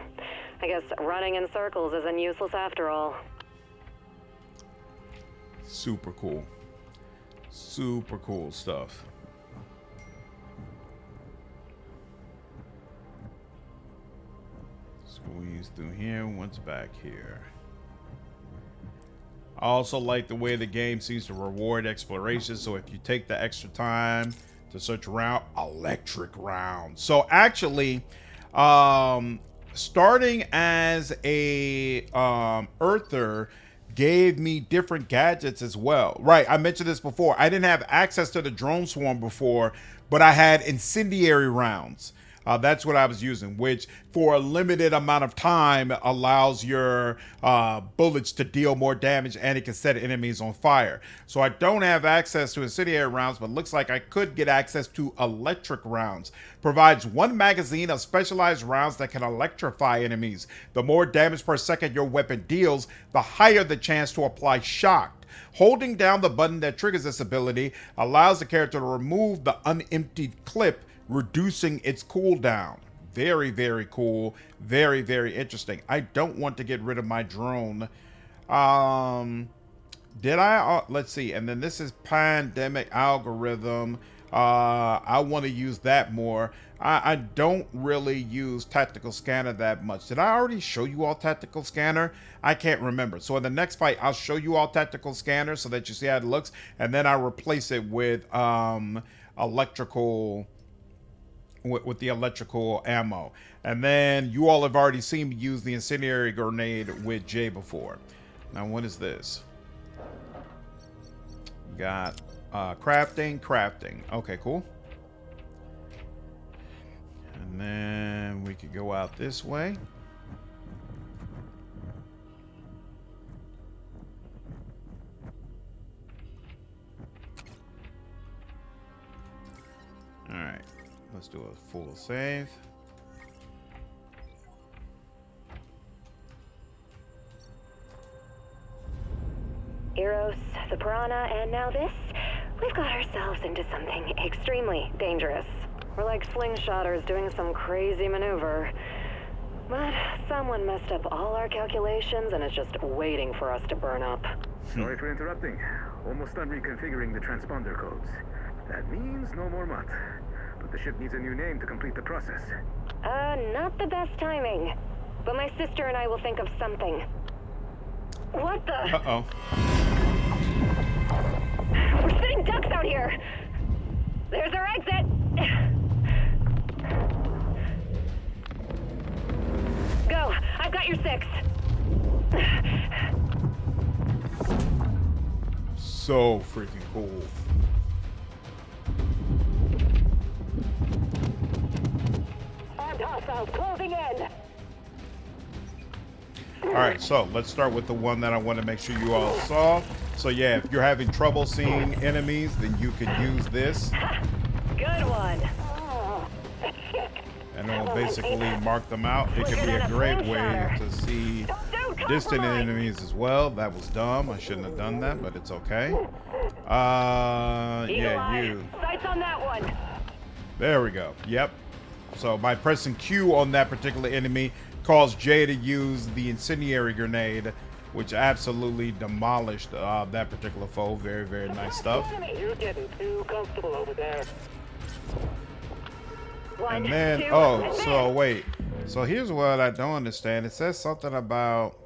I guess running in circles isn't useless after all. Super cool. Super cool stuff. Squeeze through here. What's back here? I also like the way the game seems to reward exploration. So if you take the extra time to search around, electric rounds. So actually, starting as a earther gave me different gadgets as well. Right, I mentioned this before. I didn't have access to the drone swarm before, but I had incendiary rounds. That's what I was using, which for a limited amount of time allows your bullets to deal more damage, and it can set enemies on fire. So I don't have access to incendiary rounds, but looks like I could get access to electric rounds. Provides one magazine of specialized rounds that can electrify enemies. The more damage per second your weapon deals, the higher the chance to apply shock. Holding down the button that triggers this ability allows the character to remove the unemptied clip, reducing its cooldown. Very, very cool. Very, very interesting. I don't want to get rid of my drone. Did I? Let's see. And then this is pandemic algorithm. I want to use that more. I don't really use tactical scanner that much. Did I already show you all tactical scanner? I can't remember. So in the next fight, I'll show you all tactical scanner so that you see how it looks. And then I'll replace it with electrical... with the electrical ammo. And then you all have already seen me use the incendiary grenade with Jay before. Now what is this? Got crafting. Okay, cool. And then we could go out this way. All right. Let's do a full save. Eros, the Piranha, and now this? We've got ourselves into something extremely dangerous. We're like slingshotters doing some crazy maneuver. But someone messed up all our calculations and is just waiting for us to burn up. Sorry for interrupting. Almost done reconfiguring the transponder codes. That means no more mutt. But the ship needs a new name to complete the process. Not the best timing. But my sister and I will think of something. What the? Uh-oh. We're sitting ducks out here. There's our exit. Go. I've got your 6. So freaking cool. Armed hostiles closing in. All right, so let's start with the one that I want to make sure you all saw. So yeah, if you're having trouble seeing enemies, then you can use this. Good one. and it'll basically mark them out. It could be a great way to see distant enemies as well. That was dumb. I shouldn't have done that, but it's okay. Yeah, you. Sights on that one. There we go. Yep. So by pressing Q on that particular enemy, caused Jay to use the incendiary grenade, which absolutely demolished that particular foe. Very, very nice stuff. You're getting too comfortable over there. And then, oh, so wait. So here's what I don't understand. It says something about,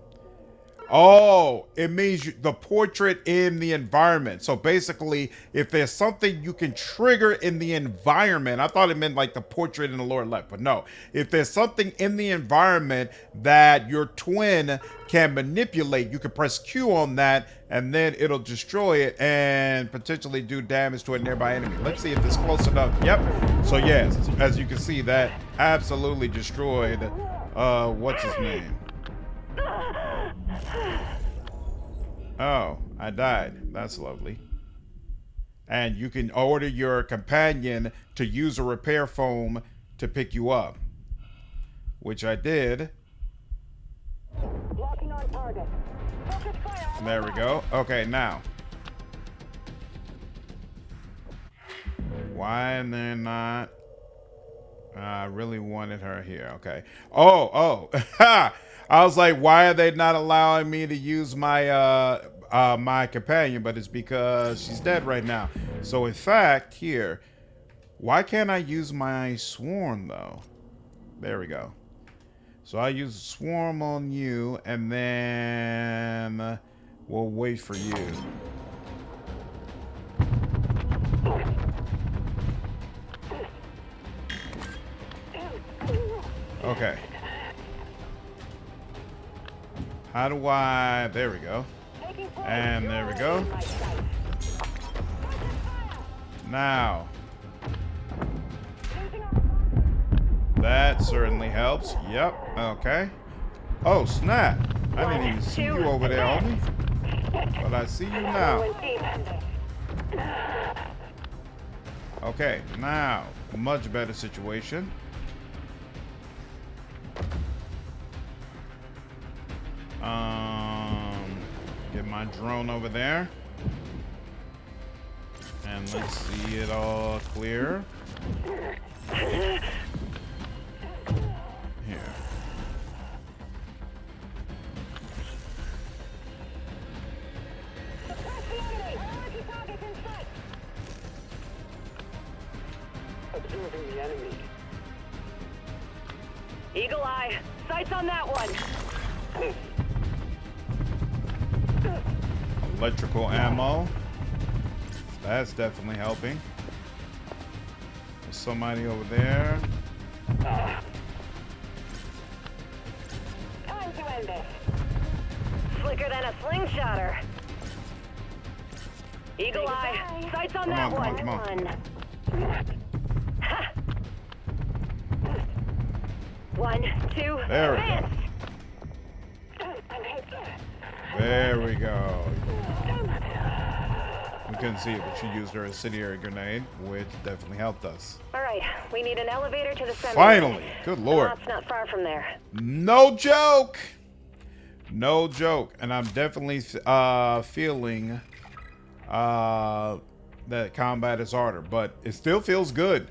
oh, it means the portrait in the environment. So basically, if there's something you can trigger in the environment, I thought it meant like the portrait in the lower left, but no. If there's something in the environment that your twin can manipulate, you can press Q on that, and then it'll destroy it and potentially do damage to a nearby enemy. Let's see if it's close enough. Yep. So yes, as you can see, that absolutely destroyed, what's his name? Oh, I died. That's lovely. And you can order your companion to use a repair foam to pick you up, which I did. There we go. Okay, now. Why are they not? I really wanted her here. Okay. Oh. I was like, why are they not allowing me to use my my companion? But it's because she's dead right now. So in fact, here, why can't I use my swarm though? There we go. So I use swarm on you, and then we'll wait for you. Okay. How do I... There we go. And there we go. Now. That certainly helps. Yep. Okay. Oh, snap. I didn't even see you over there, homie. But I see you now. Okay. Now. Much better situation. Get my drone over there. And let's see it all clear. Here. Observing the enemy. Eagle eye. Sights on that one. Electrical ammo. That's definitely helping. There's somebody over there. Time to end this. Slicker than a slingshotter. Eagle eye. Sights on that one. Come on. Ha. 1, 2, There we advance. There we go. We couldn't see it, but she used her incendiary grenade, which definitely helped us. All right, we need an elevator to the center. Finally! Good lord. It's not far from there. No joke! No joke. And I'm definitely feeling that combat is harder, but it still feels good.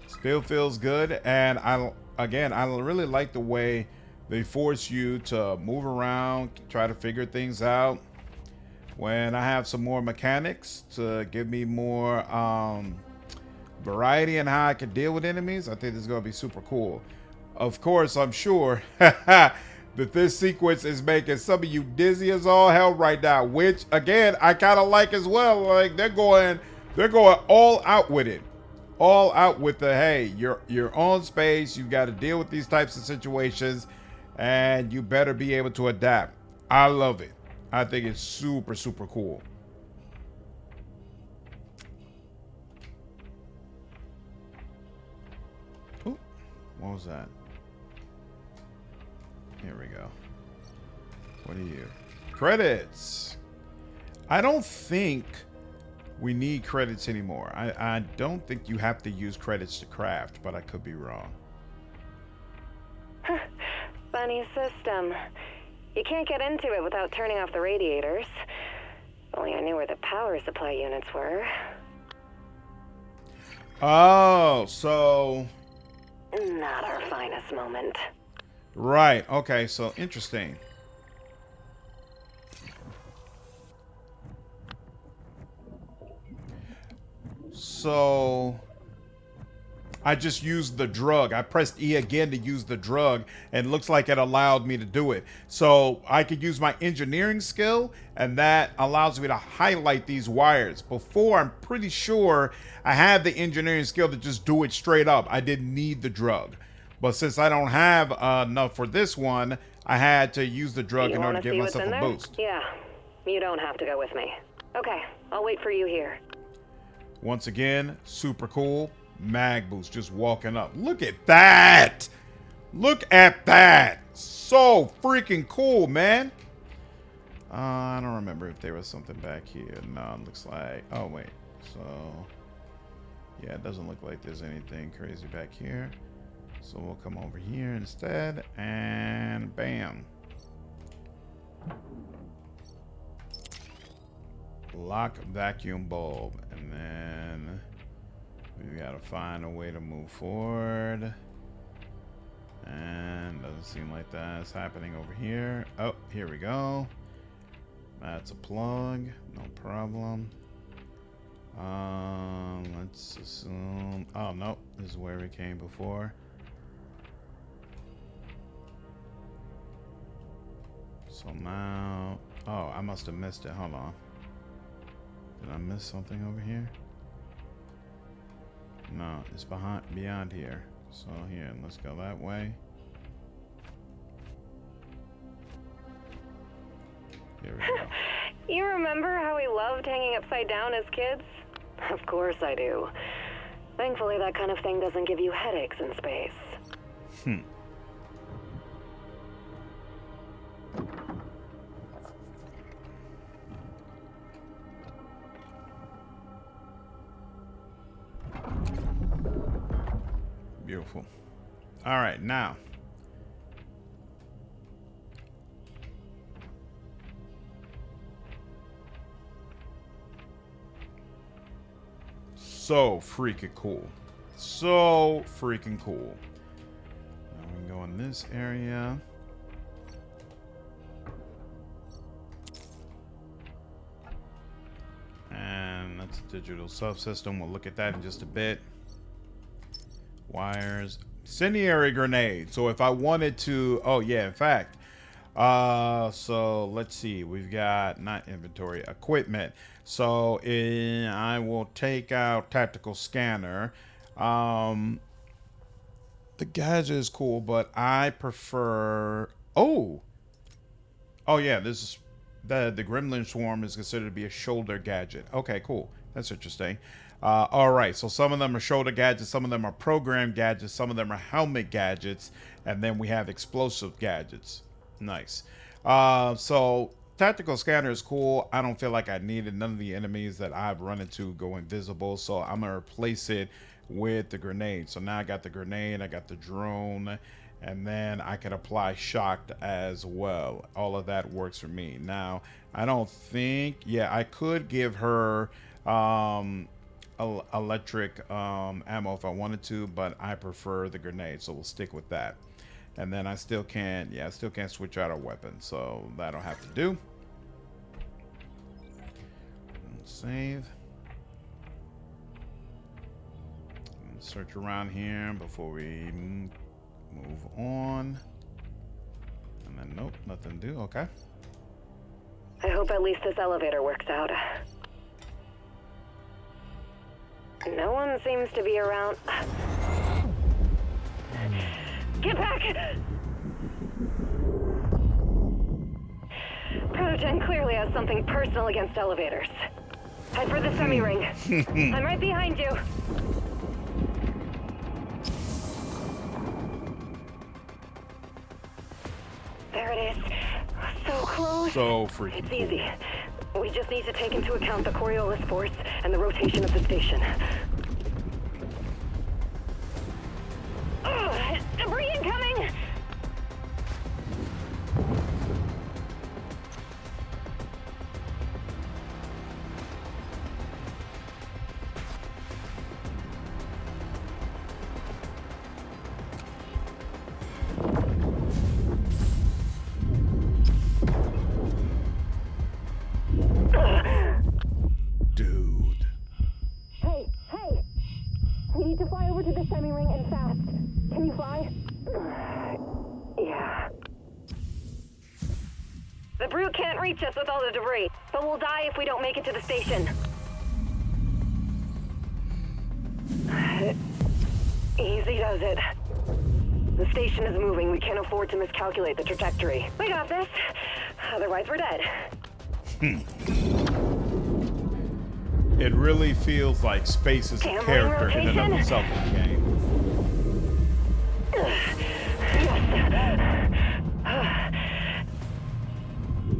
Still feels good, and I really like the way they force you to move around, try to figure things out. When I have some more mechanics to give me more variety in how I can deal with enemies, I think this is going to be super cool. Of course, I'm sure that this sequence is making some of you dizzy as all hell right now, which again I kind of like as well. Like they're going all out with it. All out with the, hey, you're on space, you got to deal with these types of situations, and you better be able to adapt. I love it. I think it's super, super cool. Ooh, what was that? Here we go. What are you? Credits. I don't think we need credits anymore. I don't think you have to use credits to craft, but I could be wrong. Funny system. You can't get into it without turning off the radiators. Only I knew where the power supply units were. Oh, so... Not our finest moment. Right, okay, so interesting. So... I just used the drug. I pressed E again to use the drug, and it looks like it allowed me to do it. So I could use my engineering skill, and that allows me to highlight these wires. Before, I'm pretty sure I had the engineering skill to just do it straight up. I didn't need the drug. But since I don't have enough for this one, I had to use the drug in order to give myself a boost. Yeah, you don't have to go with me. Okay, I'll wait for you here. Once again, super cool. Mag boost, just walking up. Look at that! Look at that! So freaking cool, man. I don't remember if there was something back here. No, it looks like... Oh, wait. So... Yeah, it doesn't look like there's anything crazy back here. So we'll come over here instead. And bam. Lock vacuum bulb. And then... we gotta find a way to move forward. And doesn't seem like that's happening over here. Oh, here we go. That's a plug. No problem. Let's assume... oh, no. This is where we came before. So now... oh, I must have missed it. Hold on. Did I miss something over here? No, it's beyond here. So here, let's go that way. Here we go. You remember how we loved hanging upside down as kids? Of course I do. Thankfully, that kind of thing doesn't give you headaches in space. Beautiful. All right, now. So freaking cool. So freaking cool. Now we can go in this area. And that's a digital subsystem. We'll look at that in just a bit. Wires, incendiary grenade. So if I wanted to, oh yeah, in fact, so let's see, we've got not inventory, equipment. So I will take out tactical scanner. The gadget is cool, but I prefer, oh yeah, this is the gremlin swarm is considered to be a shoulder gadget. Okay, cool, that's interesting. All right, so some of them are shoulder gadgets, some of them are program gadgets, some of them are helmet gadgets, and then we have explosive gadgets. Nice. So tactical scanner is cool. I don't feel like I needed none of the enemies that I've run into go invisible, so I'm gonna replace it with the grenade. So now I got the grenade, I got the drone, and then I can apply shock as well. All of that works for me. Now, I don't think, yeah, I could give her electric ammo if I wanted to, but I prefer the grenade, so we'll stick with that. And then I still can't, yeah, I still can't switch out our weapon, so that'll have to do. Save. And search around here before we move on. And then nope, nothing to do. Okay. I hope at least this elevator works out. No one seems to be around. Get back! Protogen clearly has something personal against elevators. Head for the semi-ring. I'm right behind you. There it is. So close. So freaking It's cool. easy. We just need to take into account the Coriolis force and the rotation of the station. Debris incoming! Dude. Hey! We need to fly over to the semi-ring and fast. Can you fly? Yeah. The brute can't reach us with all the debris, but we'll die if we don't make it to the station. Easy does it. The station is moving. We can't afford to miscalculate the trajectory. We got this. Otherwise, we're dead. It really feels like space is a character in and of itself in the game.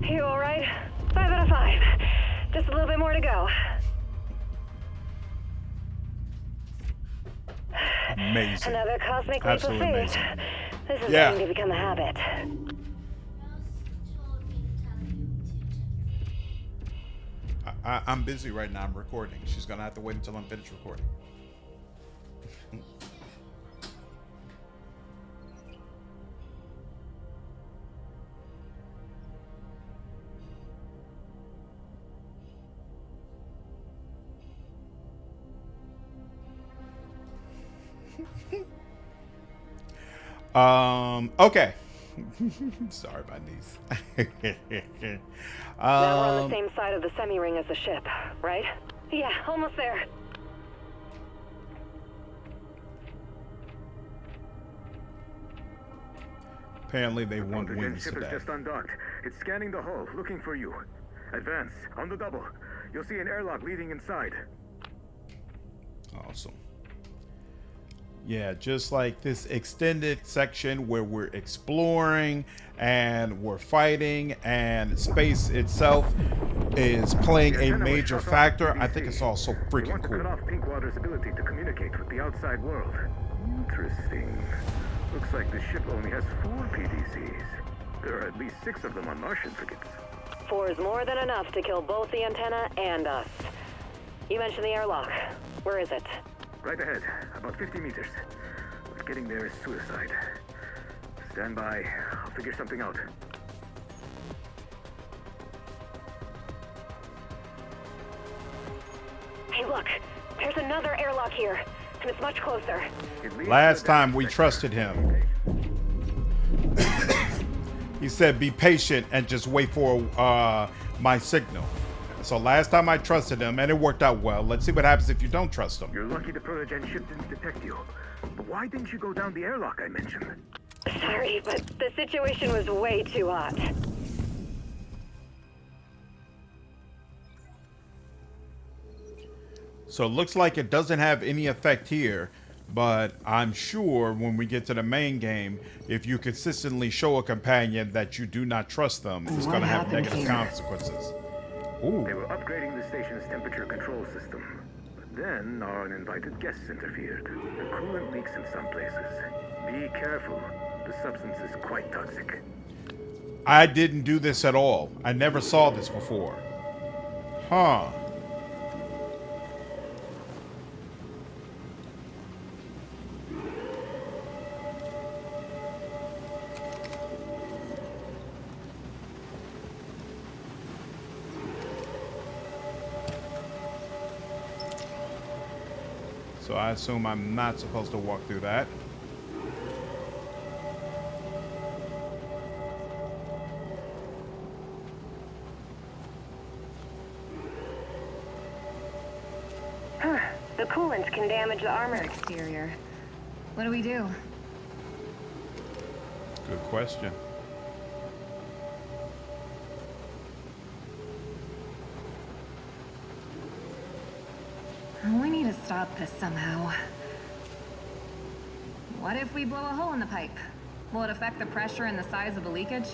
You all right? 5 out of 5. Just a little bit more to go. Amazing. Another cosmic leap of Absolutely faith. amazing. This is Yeah. going to become a habit. I'm busy right now. I'm recording. She's gonna have to wait until I'm finished recording. Okay. Sorry, my niece. Now we're on the same side of the semi-ring as the ship, right? Yeah, almost there. Apparently they The want protogen wings ship today. is just undocked. It's scanning the hull, looking for you. Advance, on the double. You'll see an airlock leading inside. Awesome. Yeah, just like this extended section where we're exploring and we're fighting and space itself is playing a major factor. I think it's all so freaking want to cut cool. off Pinkwater's ability to communicate with the outside world. Interesting. Looks like the ship only has 4 PDCs. There are at least 6 of them on Martian frigates. 4 is more than enough to kill both the antenna and us. You mentioned the airlock. Where is it? Right ahead, about 50 meters. But getting there is suicide. Stand by. I'll figure something out. Hey, look. There's another airlock here, and it's much closer. Last time we trusted him. He said, be patient and just wait for my signal. So last time I trusted him, and it worked out well. Let's see what happens if you don't trust him. You're lucky the protogen ship didn't detect you. But why didn't you go down the airlock I mentioned? Sorry, but the situation was way too hot. So it looks like it doesn't have any effect here, but I'm sure when we get to the main game, if you consistently show a companion that you do not trust them, it's going to have negative consequences. Ooh. They were upgrading the station's temperature control system. But then our uninvited guests interfered. The coolant leaks in some places. Be careful. The substance is quite toxic. I didn't do this at all. I never saw this before. Huh. So I assume I'm not supposed to walk through that. The coolant can damage the armor. Exterior. What do we do? Good question. We need to stop this somehow. What if we blow a hole in the pipe? Will it affect the pressure and the size of the leakage?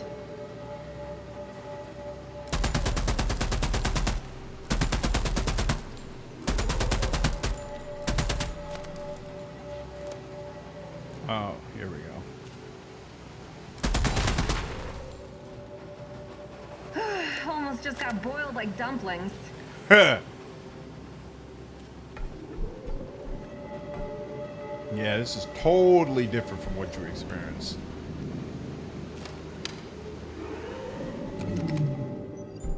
Oh, here we go. Almost just got boiled like dumplings. Yeah, this is totally different from what you experienced.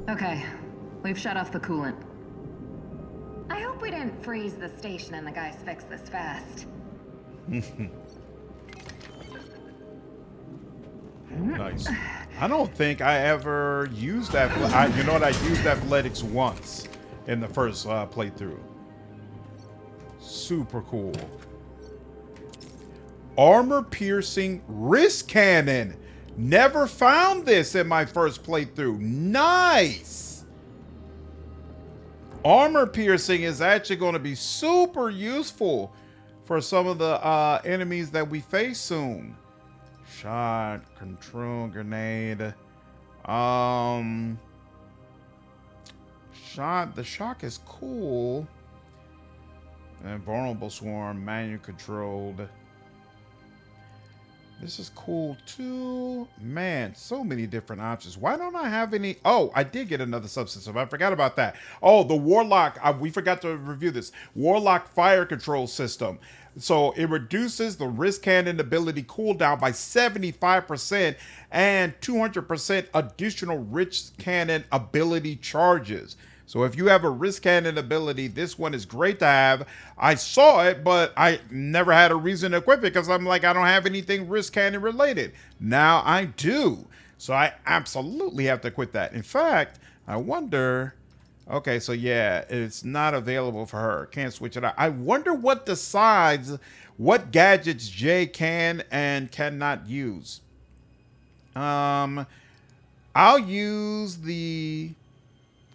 Okay, we've shut off the coolant. I hope we didn't freeze the station and the guys fix this fast. Nice. I don't think I ever used that. You know what? I used athletics once in the first playthrough. Super cool. Armor-piercing wrist cannon. Never found this in my first playthrough. Nice. Armor piercing is actually going to be super useful for some of the enemies that we face soon. Shot, control grenade. Shot. The shock is cool. And vulnerable swarm, manual controlled. This is cool too. Man, so many different options. Why don't I have any? Oh, I did get another subsystem. I forgot about that. Oh, the Warlock. We forgot to review this. Warlock fire control system. So it reduces the wrist cannon ability cooldown by 75% and 200% additional wrist cannon ability charges. So if you have a wrist cannon ability, this one is great to have. I saw it, but I never had a reason to equip it because I'm like, I don't have anything wrist cannon related. Now I do. So I absolutely have to equip that. In fact, I wonder... Okay, so yeah, it's not available for her. Can't switch it out. I wonder what decides what gadgets Jay can and cannot use. I'll use the...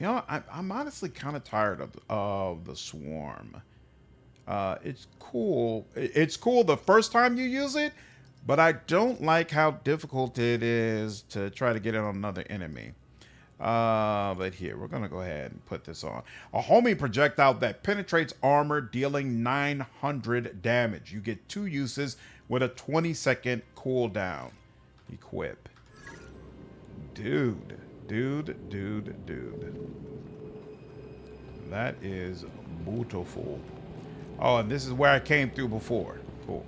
You know, I'm honestly kind of tired of the swarm. It's cool. It's cool the first time you use it, but I don't like how difficult it is to try to get it on another enemy. But here, we're going to go ahead and put this on. A homing projectile that penetrates armor, dealing 900 damage. You get 2 uses with a 20-second cooldown. Equip. Dude. That is beautiful. Oh, and this is where I came through before. Cool.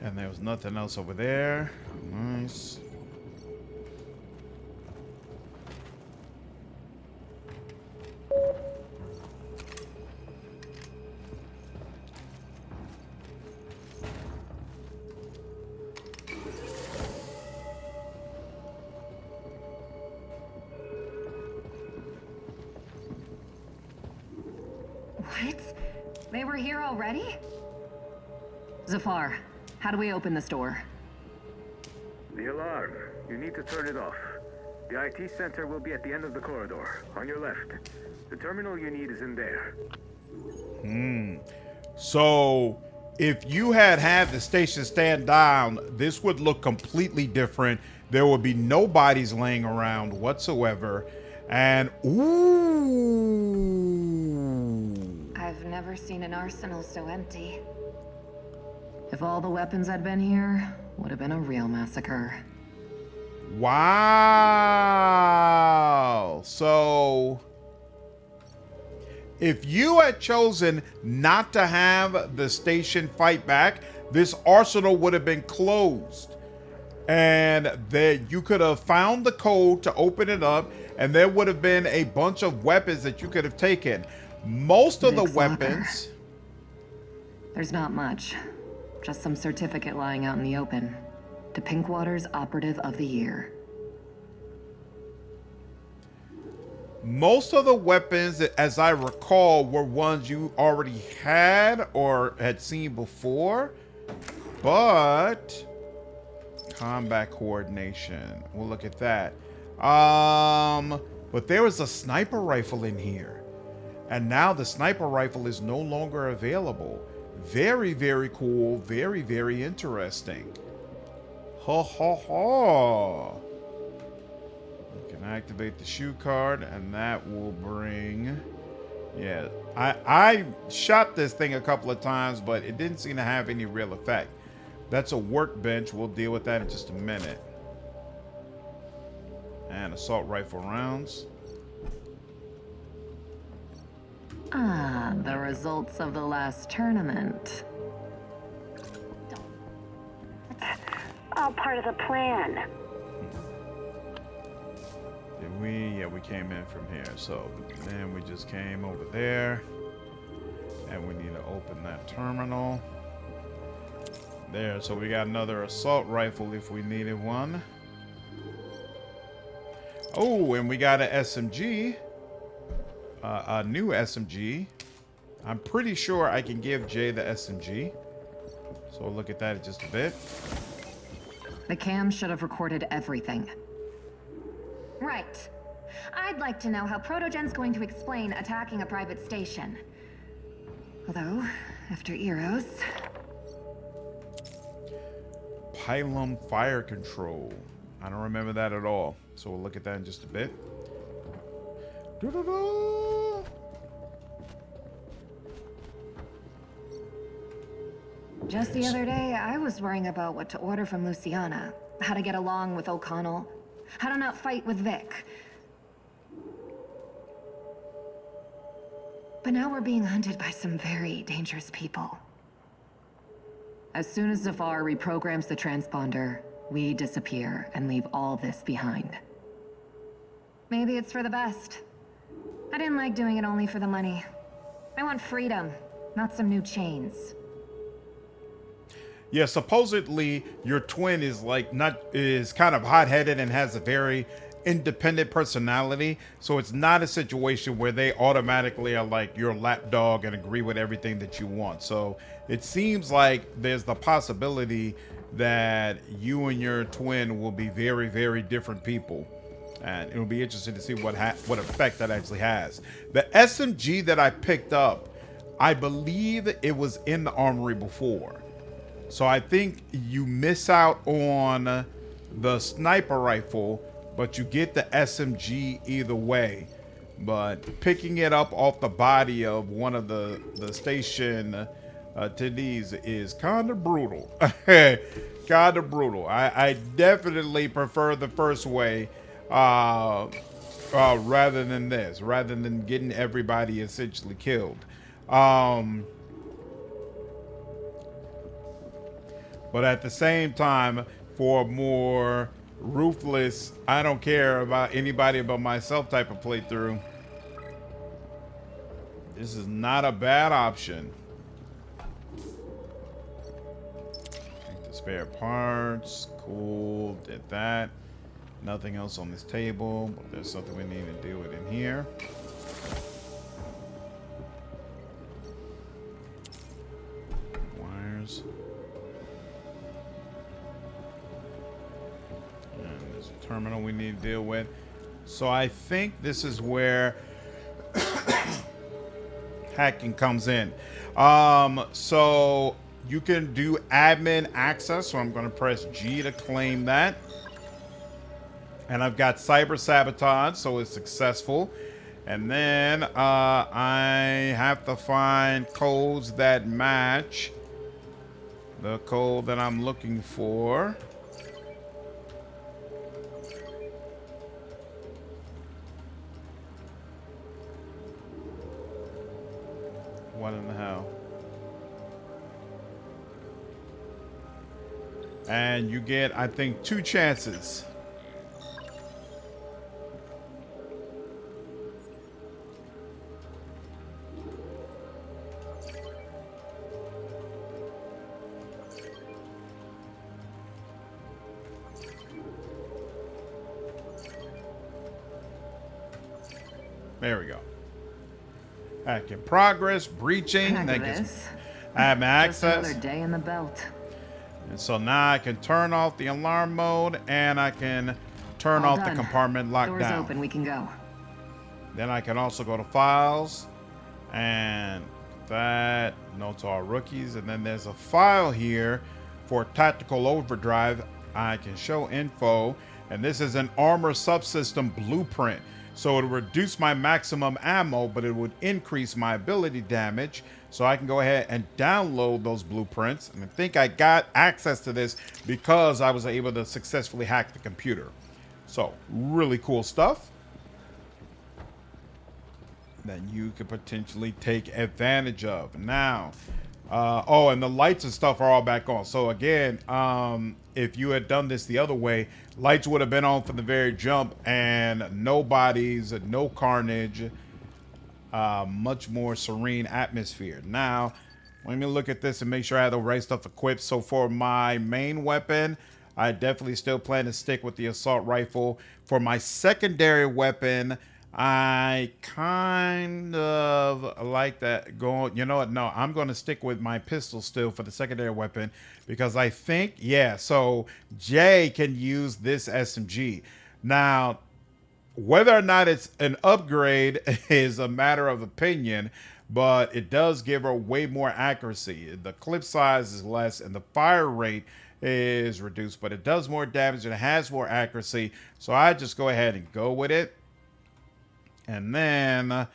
And there was nothing else over there. Nice. What? They were here already? Zafar, how do we open this door? The alarm. You need to turn it off. The IT center will be at the end of the corridor, on your left. The terminal you need is in there. So, if you had the station stand down, this would look completely different. There would be no bodies laying around whatsoever. And, ooh. I've never seen an arsenal so empty. If all the weapons had been here, would have been a real massacre. Wow. So, if you had chosen not to have the station fight back, this arsenal would have been closed. And then you could have found the code to open it up, and there would have been a bunch of weapons that you could have taken. Most of the weapons... There's not much. Just some certificate lying out in the open. To Pinkwater's Operative of the Year. Most of the weapons, as I recall, were ones you already had or had seen before. But... combat coordination. We'll look at that. But there was a sniper rifle in here. And now the sniper rifle is no longer available. Very, very cool. Very, very interesting. Ha ha ha. You can activate the shoe card, and that will bring Yeah, I shot this thing a couple of times, but it didn't seem to have any real effect. That's a workbench. We'll deal with that in just a minute. And assault rifle rounds. Ah, the results of the last tournament. All part of the plan. Did we? Yeah, we came in from here. So then we just came over there. And we need to open that terminal. There, so we got another assault rifle if we needed one. Oh, and we got an SMG. A new SMG. I'm pretty sure I can give Jay the SMG. So we'll look at that in just a bit. The cam should have recorded everything. Right. I'd like to know how Protogen's going to explain attacking a private station. Although, after Eros... Pylum fire control. I don't remember that at all. So we'll look at that in just a bit. Doo-doo-doo. Just the other day, I was worrying about what to order from Luciana, how to get along with O'Connell, how to not fight with Vic. But now we're being hunted by some very dangerous people. As soon as Zafar reprograms the transponder, we disappear and leave all this behind. Maybe it's for the best. I didn't like doing it only for the money. I want freedom, not some new chains. Yeah, supposedly your twin is kind of hot-headed and has a very independent personality. So it's not a situation where they automatically are like your lapdog and agree with everything that you want. So it seems like there's the possibility that you and your twin will be very, very different people. And it'll be interesting to see what effect that actually has. The SMG that I picked up, I believe it was in the armory before. So I think you miss out on the sniper rifle, but you get the SMG either way. But picking it up off the body of one of the station attendees is kind of brutal. Kind of brutal. I definitely prefer the first way rather than this, rather than getting everybody essentially killed. But at the same time, for more ruthless, I don't care about anybody but myself type of playthrough, this is not a bad option. Take the spare parts. Cool. Did that. Nothing else on this table, but there's something we need to deal with in here. Wires. And there's a terminal we need to deal with. So I think this is where hacking comes in. So you can do admin access. So I'm going to press G to claim that. And I've got cyber sabotage, so it's successful. And then I have to find codes that match the code that I'm looking for. What in the hell? And you get, I think, 2 chances. There we go. Hack in progress, breaching. Heck That of gets this. admin Just access. another day in the belt. And so now I can turn off the alarm mode and I can turn All off done. the compartment lockdown. Doors open, we can go. Then I can also go to files and that, note to all rookies. And then there's a file here for tactical overdrive. I can show info. And this is an armor subsystem blueprint. So it would reduce my maximum ammo, but it would increase my ability damage. So I can go ahead and download those blueprints. And I think I got access to this because I was able to successfully hack the computer. So really cool stuff that you could potentially take advantage of. Now, oh, and the lights and stuff are all back on. So again, if you had done this the other way, lights would have been on from the very jump, and no carnage, much more serene atmosphere. Now, let me look at this and make sure I have the right stuff equipped. So for my main weapon, I definitely still plan to stick with the assault rifle. For my secondary weapon, I kind of like that going. You know what? No, I'm going to stick with my pistol still for the secondary weapon because I think, yeah, so Jay can use this SMG. Now, whether or not it's an upgrade is a matter of opinion, but it does give her way more accuracy. The clip size is less and the fire rate is reduced, but it does more damage and it has more accuracy. So I just go ahead and go with it. And then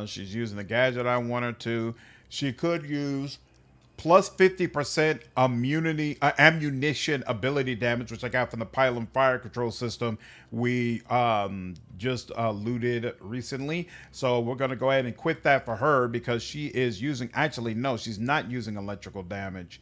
she's using the gadget I want her to. She could use plus 50% ammunition ability damage, which I got from the pylon fire control system we just looted recently. So we're going to go ahead and quit that for her because she is using, actually, no, she's not using electrical damage.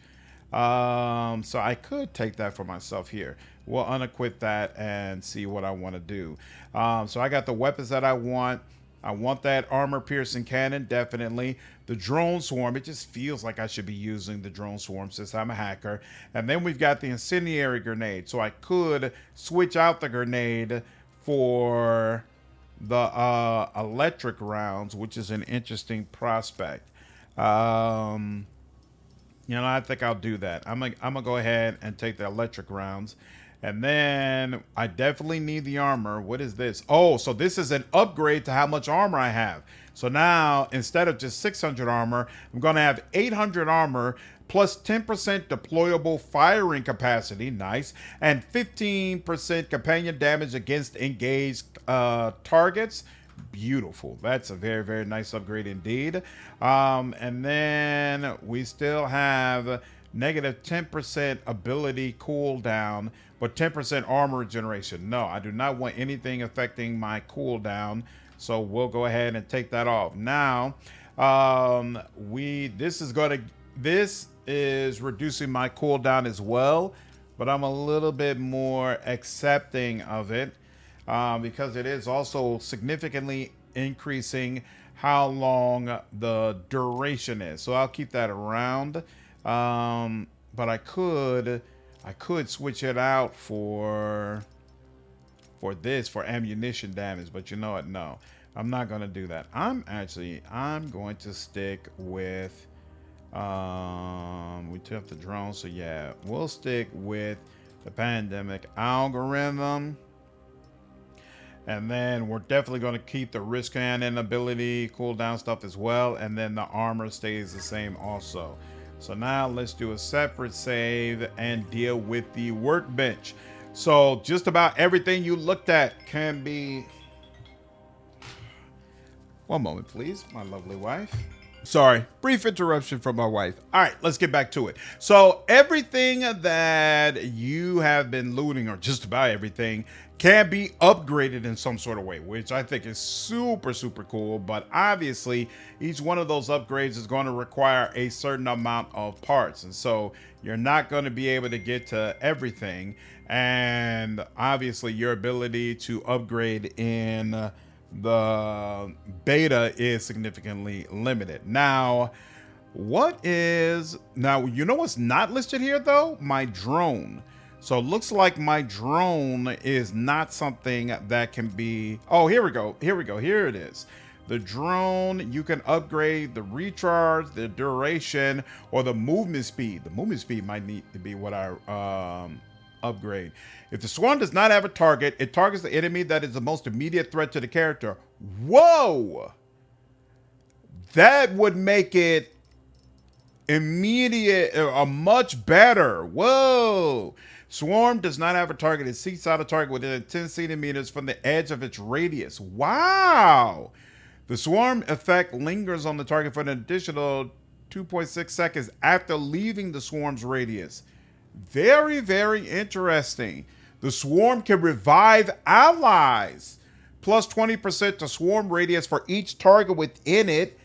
So I could take that for myself here. We'll unequip that and see what I want to do. So I got the weapons that I want. I want that armor piercing cannon, definitely. The drone swarm, it just feels like I should be using the drone swarm since I'm a hacker. And then we've got the incendiary grenade. So I could switch out the grenade for the electric rounds, which is an interesting prospect. You know, I think I'll do that. I'm gonna go ahead and take the electric rounds. And then I definitely need the armor. What is this? Oh, so this is an upgrade to how much armor I have. So now, instead of just 600 armor, I'm going to have 800 armor plus 10% deployable firing capacity. Nice. And 15% companion damage against engaged targets. Beautiful. That's a very, very nice upgrade indeed. And then we still have negative 10% ability cooldown, but 10% armor regeneration. No, I do not want anything affecting my cooldown, so we'll go ahead and take that off. Now, this is reducing my cooldown as well, but I'm a little bit more accepting of it because it is also significantly increasing how long the duration is. So I'll keep that around. But I could switch it out for ammunition damage, but you know what? No, I'm not going to do that. I'm going to stick with, we took the drone. So yeah, we'll stick with the pandemic algorithm. And then we're definitely going to keep the risk cannon ability cooldown stuff as well. And then the armor stays the same also. So now let's do a separate save and deal with the workbench. So just about everything you looked at can be... One moment, please, my lovely wife. Sorry, brief interruption from my wife. All right, let's get back to it. So everything that you have been looting, or just about everything, can be upgraded in some sort of way, which I think is super, super cool. But obviously, each one of those upgrades is going to require a certain amount of parts. And so you're not going to be able to get to everything. And obviously, your ability to upgrade in the beta is significantly limited. Now, you know what's not listed here, though? My drone. So it looks like my drone is not something that can be... Oh, here we go. Here it is. The drone, you can upgrade the recharge, the duration, or the movement speed. The movement speed might need to be what I upgrade. If the swarm does not have a target, it targets the enemy that is the most immediate threat to the character. Whoa! That would make it immediate, much better. Whoa! Swarm does not have a target. It seeks out a target within 10 centimeters from the edge of its radius. Wow. The swarm effect lingers on the target for an additional 2.6 seconds after leaving the swarm's radius. Very, very interesting. The swarm can revive allies. Plus 20% to swarm radius for each target within it.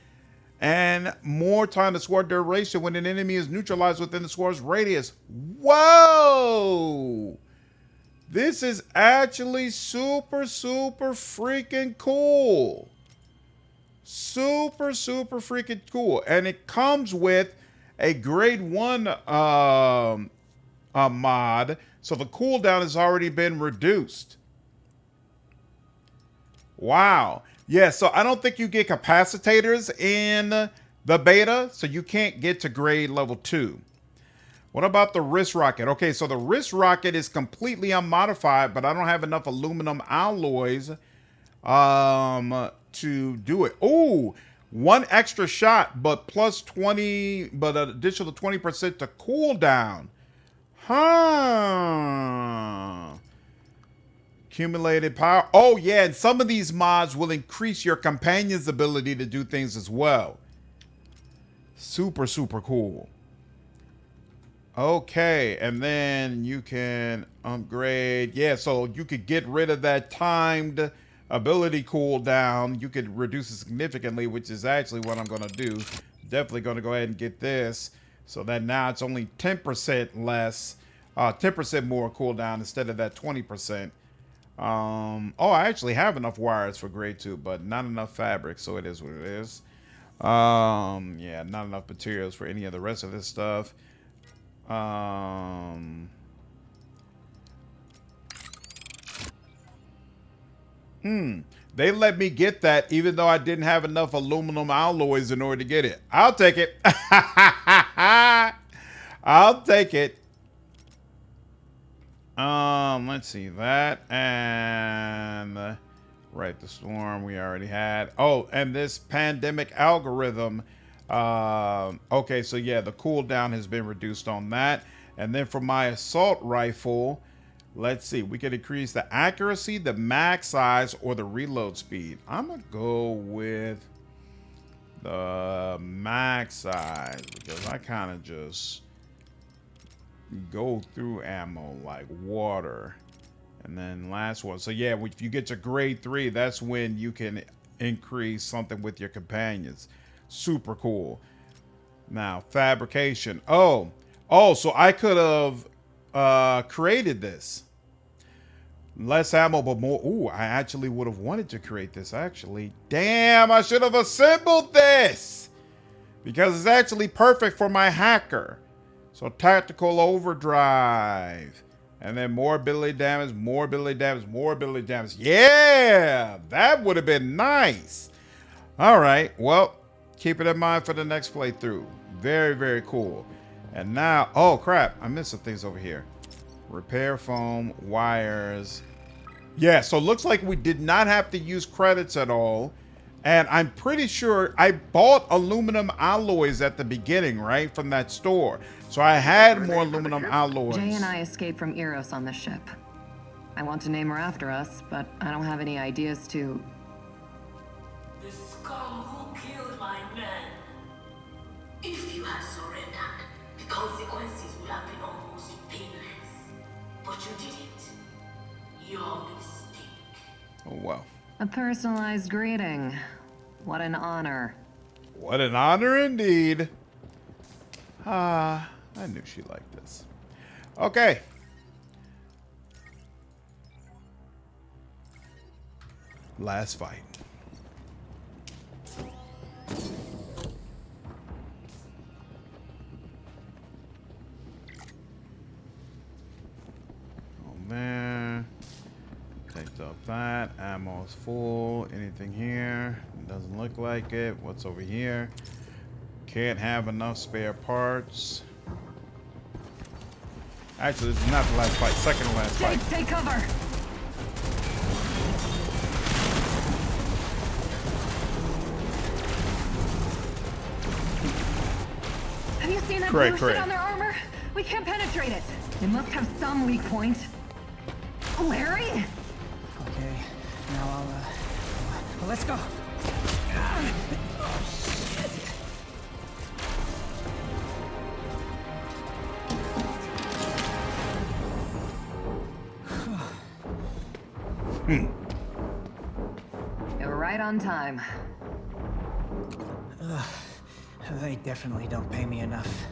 And more time to swarm duration when an enemy is neutralized within the swarm's radius. Whoa! This is actually super, super freaking cool. Super, super freaking cool. And it comes with a grade 1 mod. So the cooldown has already been reduced. Wow. Yeah, so I don't think you get capacitors in the beta, so you can't get to grade level 2. What about the wrist rocket? Okay, so the wrist rocket is completely unmodified, but I don't have enough aluminum alloys to do it. Oh, 1 extra shot, but plus 20, but an additional 20% to cooldown. Huh. Accumulated power. Oh, yeah, and some of these mods will increase your companion's ability to do things as well. Super, super cool. Okay, and then you can upgrade. Yeah, so you could get rid of that timed ability cooldown. You could reduce it significantly, which is actually what I'm going to do. Definitely going to go ahead and get this so that now it's only 10% less, 10% more cooldown instead of that 20%. Oh, I actually have enough wires for grade 2, but not enough fabric, so it is what it is. Yeah, not enough materials for any of the rest of this stuff. They let me get that even though I didn't have enough aluminum alloys in order to get it. I'll take it. I'll take it. Let's see that, and right, the storm we already had. Oh, and this pandemic algorithm. Okay, so yeah, the cooldown has been reduced on that. And then for my assault rifle, let's see, we can increase the accuracy, the mag size, or the reload speed. I'm gonna go with the mag size because I kind of just go through ammo like water. And then last one, so yeah, if you get to grade 3, that's when you can increase something with your companions. Super cool. Now fabrication. Oh, so I could have created this. Less ammo but more. Ooh, I actually would have wanted to create this actually. Damn, I should have assembled this because it's actually perfect for my hacker. So tactical overdrive. And then more ability damage, more ability damage, more ability damage. Yeah, that would have been nice. All right, well, keep it in mind for the next playthrough. Very, very cool. And now, oh crap, I missed some things over here. Repair foam, wires. Yeah, so it looks like we did not have to use credits at all. And I'm pretty sure I bought aluminum alloys at the beginning, right? From that store. So I had more aluminum alloys. Jay and I escaped from Eros on the ship. I want to name her after us, but I don't have any ideas to... The scum who killed my men. If you had surrendered, the consequences would have been almost painless. But you didn't. Your mistake. Oh, wow. A personalized greeting. What an honor. What an honor indeed. I knew she liked this. Okay. Last fight. Oh man. Picked up that. Ammo's full. Anything here? Doesn't look like it. What's over here? Can't have enough spare parts. Actually, this is not the last fight. Second to last fight. Take cover! Have you seen that blue shit on their armor? We can't penetrate it. It must have some weak point. Larry? Okay, now well, let's go. You're right on time. They definitely don't pay me enough.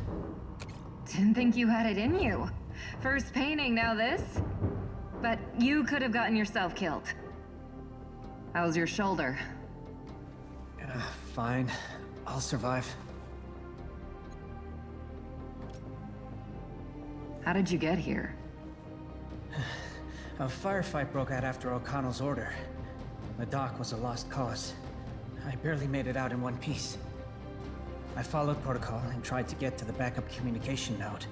Didn't think you had it in you. First painting, now this? But you could have gotten yourself killed. How's your shoulder? Fine. I'll survive. How did you get here? A firefight broke out after O'Connell's order. The dock was a lost cause. I barely made it out in one piece. I followed protocol and tried to get to the backup communication node.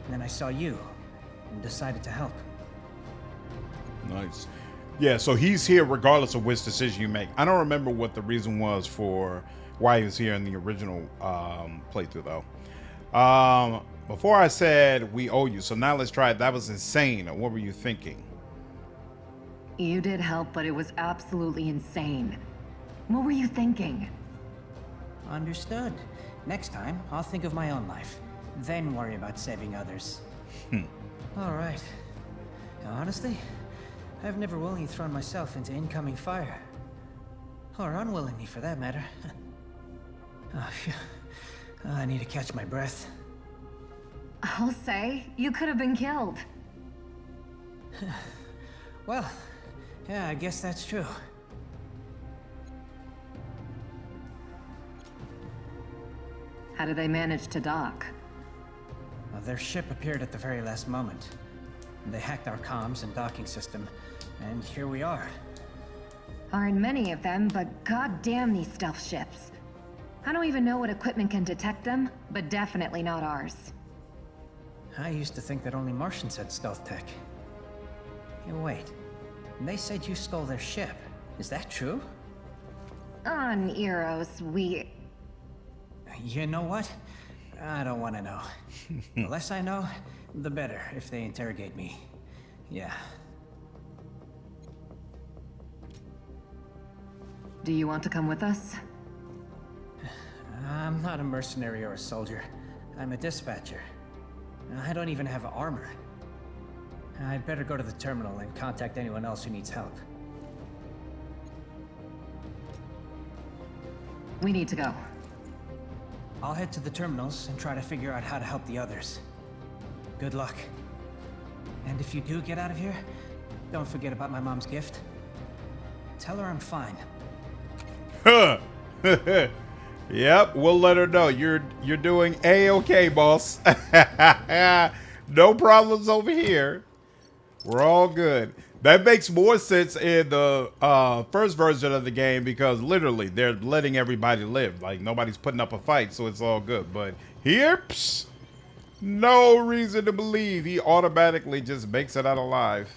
And then I saw you and decided to help. Nice. Yeah, so he's here regardless of which decision you make. I don't remember what the reason was for why he was here in the original playthrough, though. Before I said we owe you, so now let's try it. That was insane. What were you thinking? You did help, but it was absolutely insane. What were you thinking? Understood. Next time, I'll think of my own life. Then worry about saving others. All right. Now, honestly, I've never willingly thrown myself into incoming fire. Or unwillingly, for that matter. Oh, phew. I need to catch my breath. I'll say, you could have been killed. Well, yeah, I guess that's true. How did they manage to dock? Well, their ship appeared at the very last moment. They hacked our comms and docking system, and here we are. Aren't many of them, but goddamn these stealth ships. I don't even know what equipment can detect them, but definitely not ours. I used to think that only Martians had stealth tech. Hey, wait. They said you stole their ship. Is that true? On Eros, we... You know what? I don't want to know. The less I know, the better if they interrogate me. Yeah. Do you want to come with us? I'm not a mercenary or a soldier. I'm a dispatcher. I don't even have armor. I'd better go to the terminal and contact anyone else who needs help. We need to go. I'll head to the terminals and try to figure out how to help the others. Good luck. And if you do get out of here, don't forget about my mom's gift. Tell her I'm fine. Yep, we'll let her know. You're doing A-okay, boss. No problems over here. We're all good. That makes more sense in the first version of the game because literally they're letting everybody live. Like nobody's putting up a fight, so it's all good. But here, psh, no reason to believe he automatically just makes it out alive.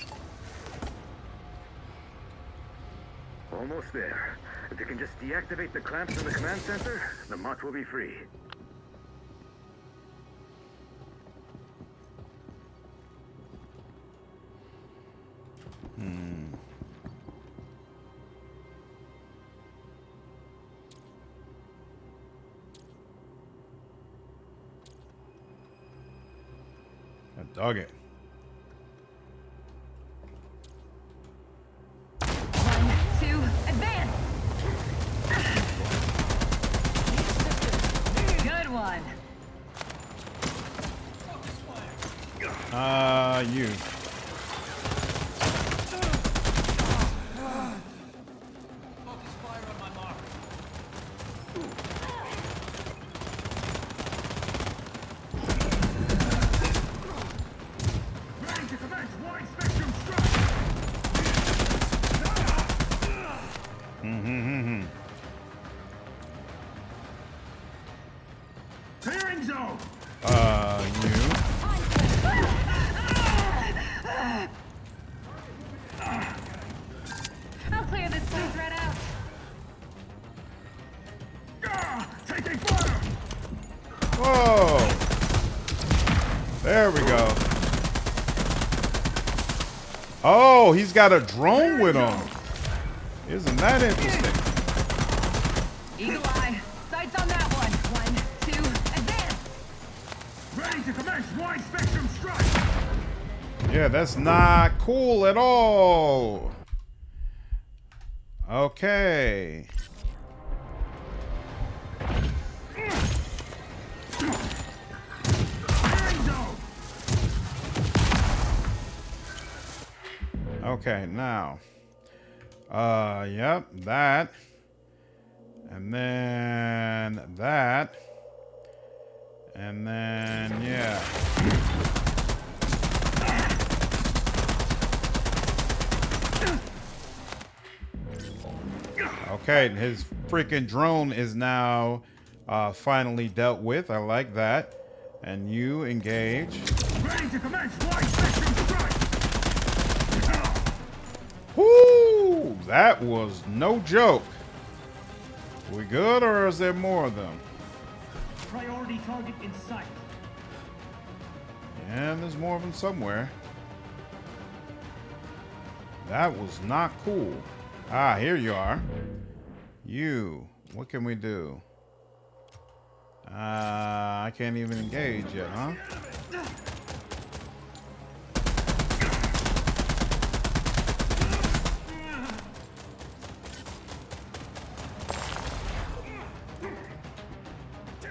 Almost there. If you can just deactivate the clamps in the command center, the Mott will be free. I dug it. 1, 2, advance! Good one. You. Clearing zone! You. I'll clear this place right out. Taking fire! Whoa. There we go. Oh, he's got a drone with him. Isn't that interesting? Eagle eye. Sights on that one. 1, 2, advance. Ready to commence wide spectrum strike. Yeah, that's not cool at all. Okay. Okay, now. Yep, that. And then that. And then, yeah. Okay, his freaking drone is now finally dealt with. I like that. And you engage. Ready to commence wide spectrum strike. Whoo! That was no joke. We good, or is there more of them? Priority target in sight. Yeah, there's more of them somewhere. That was not cool. Ah, here you are. You. What can we do? I can't even engage yet, huh?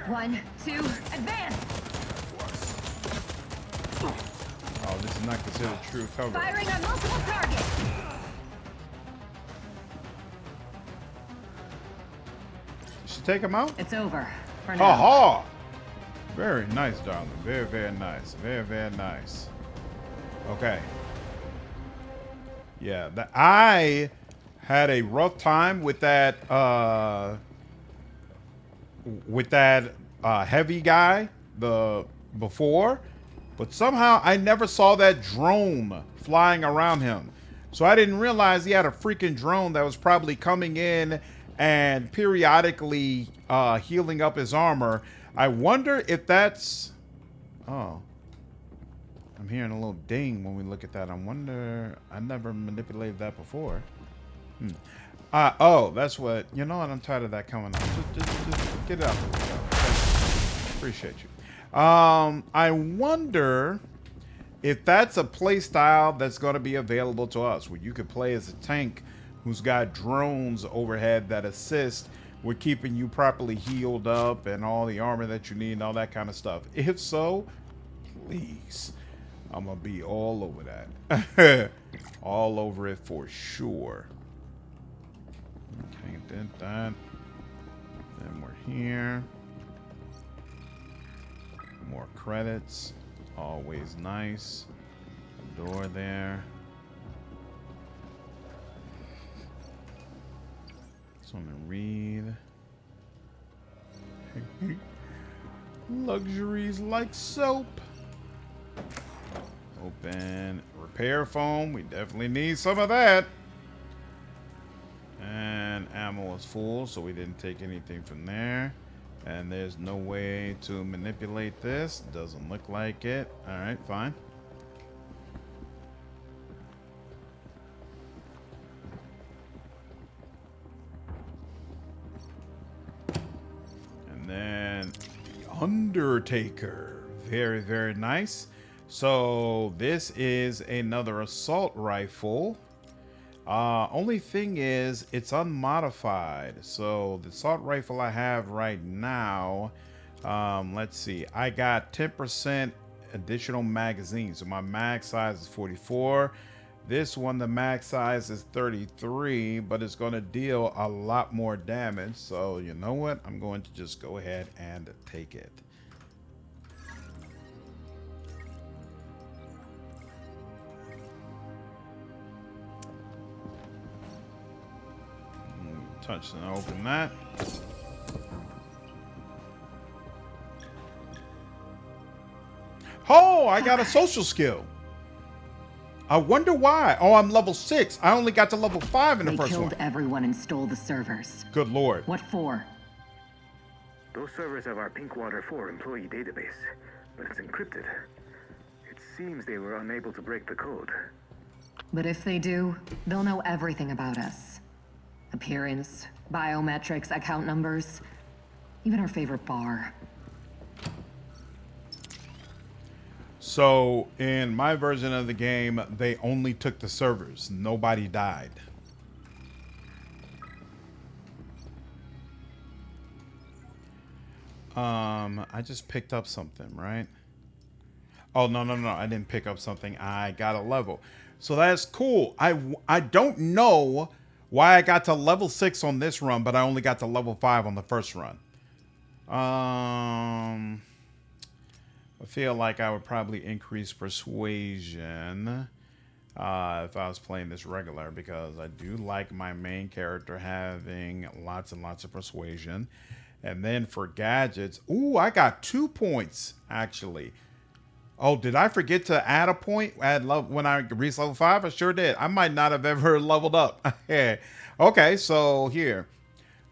One, two, advance. Oh, this is not considered true cover. Firing on multiple targets. Did she take him out? It's over. For Ha now. ha! Very nice, darling. Very, very nice. Very, very nice. Okay. Yeah, I had a rough time with that heavy guy before, but somehow I never saw that drone flying around him. So I didn't realize he had a freaking drone that was probably coming in and periodically healing up his armor. I wonder if that's... Oh. I'm hearing a little ding when we look at that. I wonder... I never manipulated that before. Oh, that's what... You know what? I'm tired of that coming up. Just get it out there. Appreciate you. I wonder if that's a play style that's going to be available to us, where you could play as a tank who's got drones overhead that assist with keeping you properly healed up and all the armor that you need and all that kind of stuff. If so, please. I'm going to be all over that. All over it for sure. Okay, did that. Then we're here. More credits. Always nice. A door there. Something to read. Luxuries like soap. Open. Repair foam. We definitely need some of that. And ammo is full, so we didn't take anything from there. And there's no way to manipulate this. Doesn't look like it. Alright, fine. And then the Undertaker. Very, very nice. So this is another assault rifle. Only thing is it's unmodified. So the assault rifle I have right now, let's see, I got 10% additional magazines. So my mag size is 44. This one, the mag size is 33, but it's going to deal a lot more damage. So you know what? I'm going to just go ahead and take it. Touch and open that. Oh, I got a social skill. I wonder why. Oh, I'm level 6. I only got to level 5 in the first one. They killed everyone and stole the servers. Good lord. What for? Those servers have our Pinkwater 4 employee database, but it's encrypted. It seems they were unable to break the code. But if they do, they'll know everything about us. Appearance, biometrics, account numbers, even our favorite bar. So in my version of the game, they only took the servers. Nobody died. I just picked up something, right? Oh, no. I didn't pick up something. I got a level. So that's cool. I don't know why I got to level 6 on this run, but I only got to level 5 on the first run. I feel like I would probably increase persuasion if I was playing this regular, because I do like my main character having lots and lots of persuasion. And then for gadgets, ooh, I got 2 points actually. Oh, did I forget to add a point when I reached level 5? I sure did. I might not have ever leveled up. Okay, so here.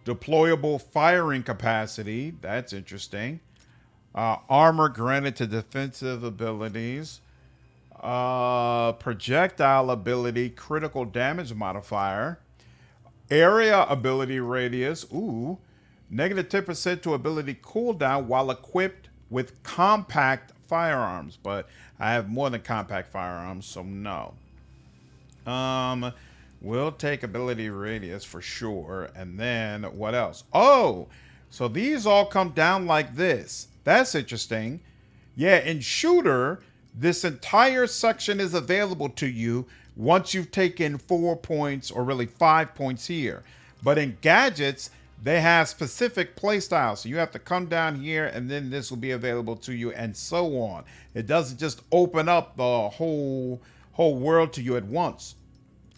Deployable firing capacity. That's interesting. Armor granted to defensive abilities. Projectile ability. Critical damage modifier. Area ability radius. Ooh. Negative 10% to ability cooldown while equipped with compact firearms, but I have more than compact firearms, so no. We'll take ability radius for sure. And then what else? Oh, so these all come down like this. That's interesting. Yeah, in shooter, this entire section is available to you once you've taken 4 points, or really 5 points here. But in gadgets, they have specific playstyles. So you have to come down here and then this will be available to you, and so on. It doesn't just open up the whole world to you at once.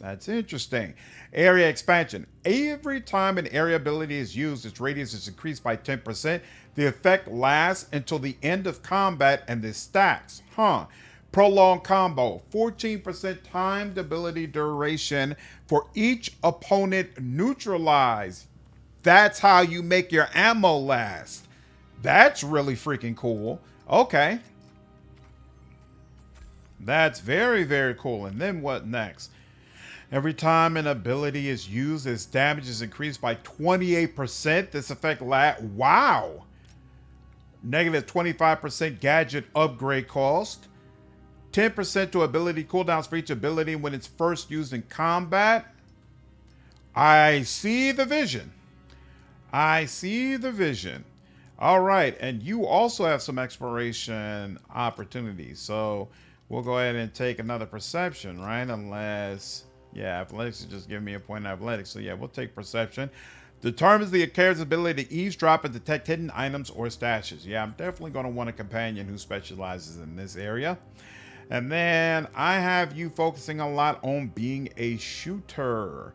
That's interesting. Area expansion. Every time an area ability is used, its radius is increased by 10%. The effect lasts until the end of combat and this stacks. Prolonged combo. 14% timed ability duration for each opponent neutralized. That's how you make your ammo last. That's really freaking cool. Okay. That's very, very cool. And then what next? Every time an ability is used, its damage is increased by 28%. This effect wow. Negative 25% gadget upgrade cost. 10% to ability cooldowns for each ability when it's first used in combat. I see the vision. I see the vision. All right. And you also have some exploration opportunities. So we'll go ahead and take another perception, right? Unless, yeah, athletics is just giving me a point in athletics. So yeah, we'll take perception. Determines the character's ability to eavesdrop and detect hidden items or stashes. Yeah, I'm definitely going to want a companion who specializes in this area. And then I have you focusing a lot on being a shooter.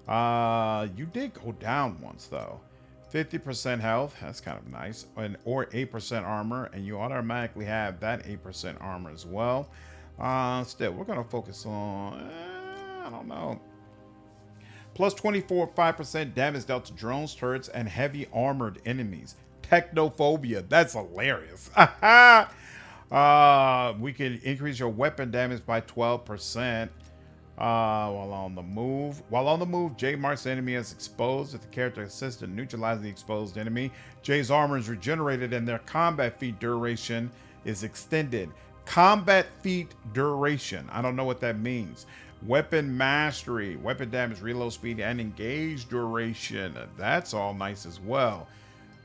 You did go down once though. 50% health, that's kind of nice, or 8% armor, and you automatically have that 8% armor as well. Still, we're going to focus on, I don't know. Plus 5% damage dealt to drones, turrets, and heavy armored enemies. Technophobia, that's hilarious. We can increase your weapon damage by 12%. While on the move, Jay marks the enemy as exposed. If the character assists in neutralizing the exposed enemy, Jay's armor is regenerated and their combat feat duration is extended. Combat feat duration. I don't know what that means. Weapon mastery, weapon damage, reload speed, and engage duration. That's all nice as well.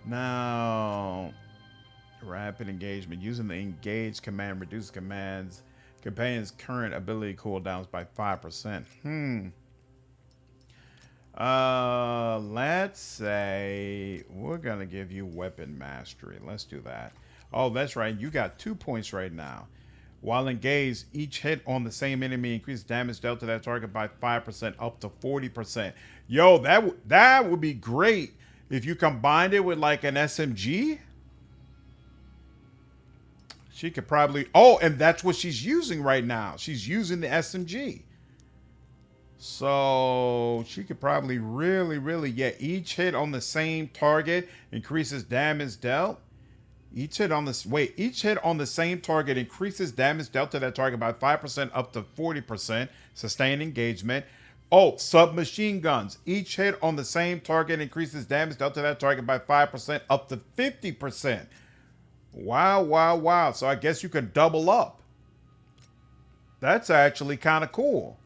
Now, rapid engagement. Using the engage command reduces companion's current ability cooldowns by 5%. Let's say we're gonna give you weapon mastery. Let's do that. Oh, that's right. You got 2 points right now. While engaged, each hit on the same enemy increases damage dealt to that target by 5% up to 40%. Yo, that would be great if you combined it with like an SMG. She could probably, oh, and that's what she's using right now. She's using the SMG. So she could probably really, yeah, each hit on the same target increases damage dealt. Each hit on this each hit on the same target increases damage dealt to that target by 5% up to 40%. Sustained engagement. Oh, submachine guns. Each hit on the same target increases damage dealt to that target by 5% up to 50%. Wow, wow, wow. So I guess you can double up. That's actually kind of cool.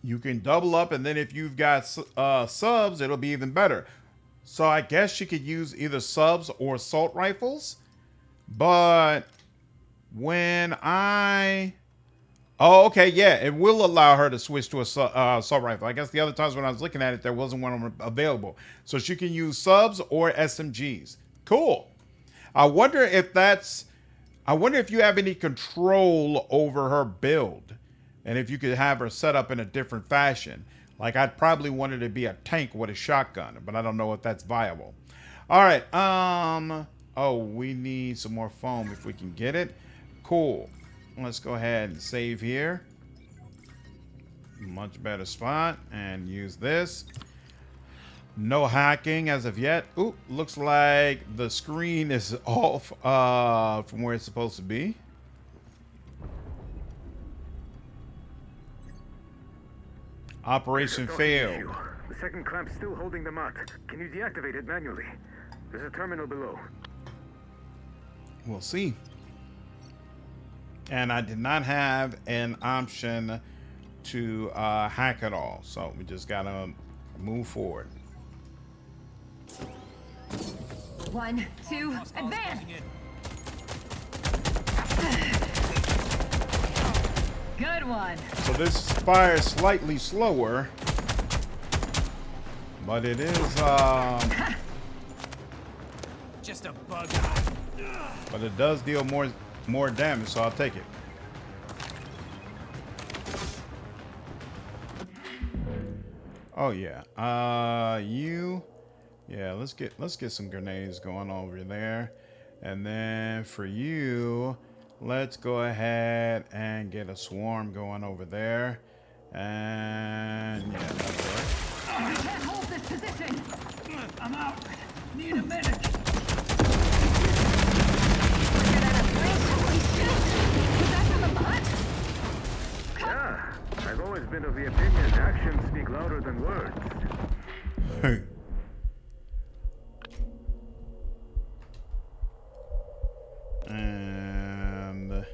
You can double up, and then if you've got subs, it'll be even better. So I guess you could use either subs or assault rifles. But when I... Oh, okay, yeah. It will allow her to switch to a assault rifle. I guess the other times when I was looking at it, there wasn't one available. So she can use subs or SMGs. Cool. I wonder if you have any control over her build. And if you could have her set up in a different fashion. Like, I'd probably want it to be a tank with a shotgun, but I don't know if that's viable. All right. Oh, we need some more foam if we can get it. Cool. Let's go ahead and save here. Much better spot. And use this. No hacking as of yet. Ooh, looks like the screen is off from where it's supposed to be. Operation failed. The second clamp's still holding the mott. Can you deactivate it manually? There's a terminal below. We'll see. And I did not have an option to hack at all. So we just gotta move forward. 1, 2, advance! Good one. So this fires slightly slower, but it is just a bug. but it does deal more damage, so I'll take it. Oh yeah. Yeah, let's get some grenades going over there. And then for you, let's go ahead and get a swarm going over there. And yeah, that's right. We can't hold this position. I'm out. Need a minute. Yeah, I've always been of the opinion actions speak louder than words. And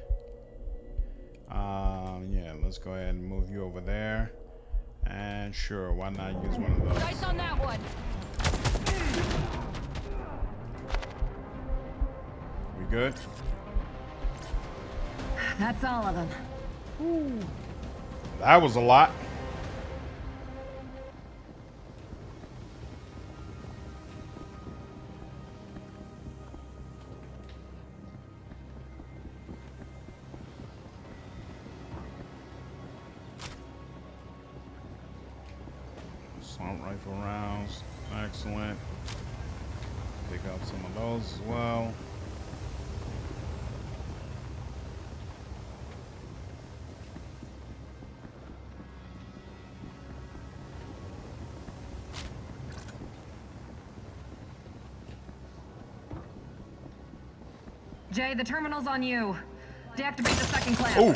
yeah, let's go ahead and move you over there. And sure, why not use one of those? Sights on that one. We good? That's all of them. Ooh. That was a lot. Assault rifle rounds, excellent. Pick up some of those as well. Jay, the terminal's on you. Deactivate the second clamp. Oh.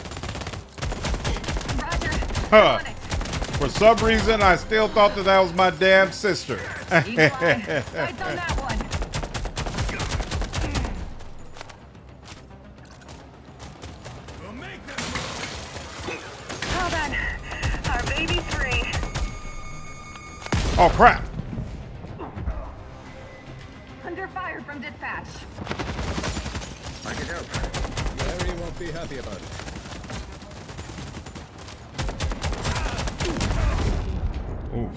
Roger. Huh. For some reason, I still thought that was my damn sister. Sights on that one. We'll make them move. Hold on. Our baby's free. Oh crap! Under fire from dispatch. I can help. Larry won't be happy about it. Oof.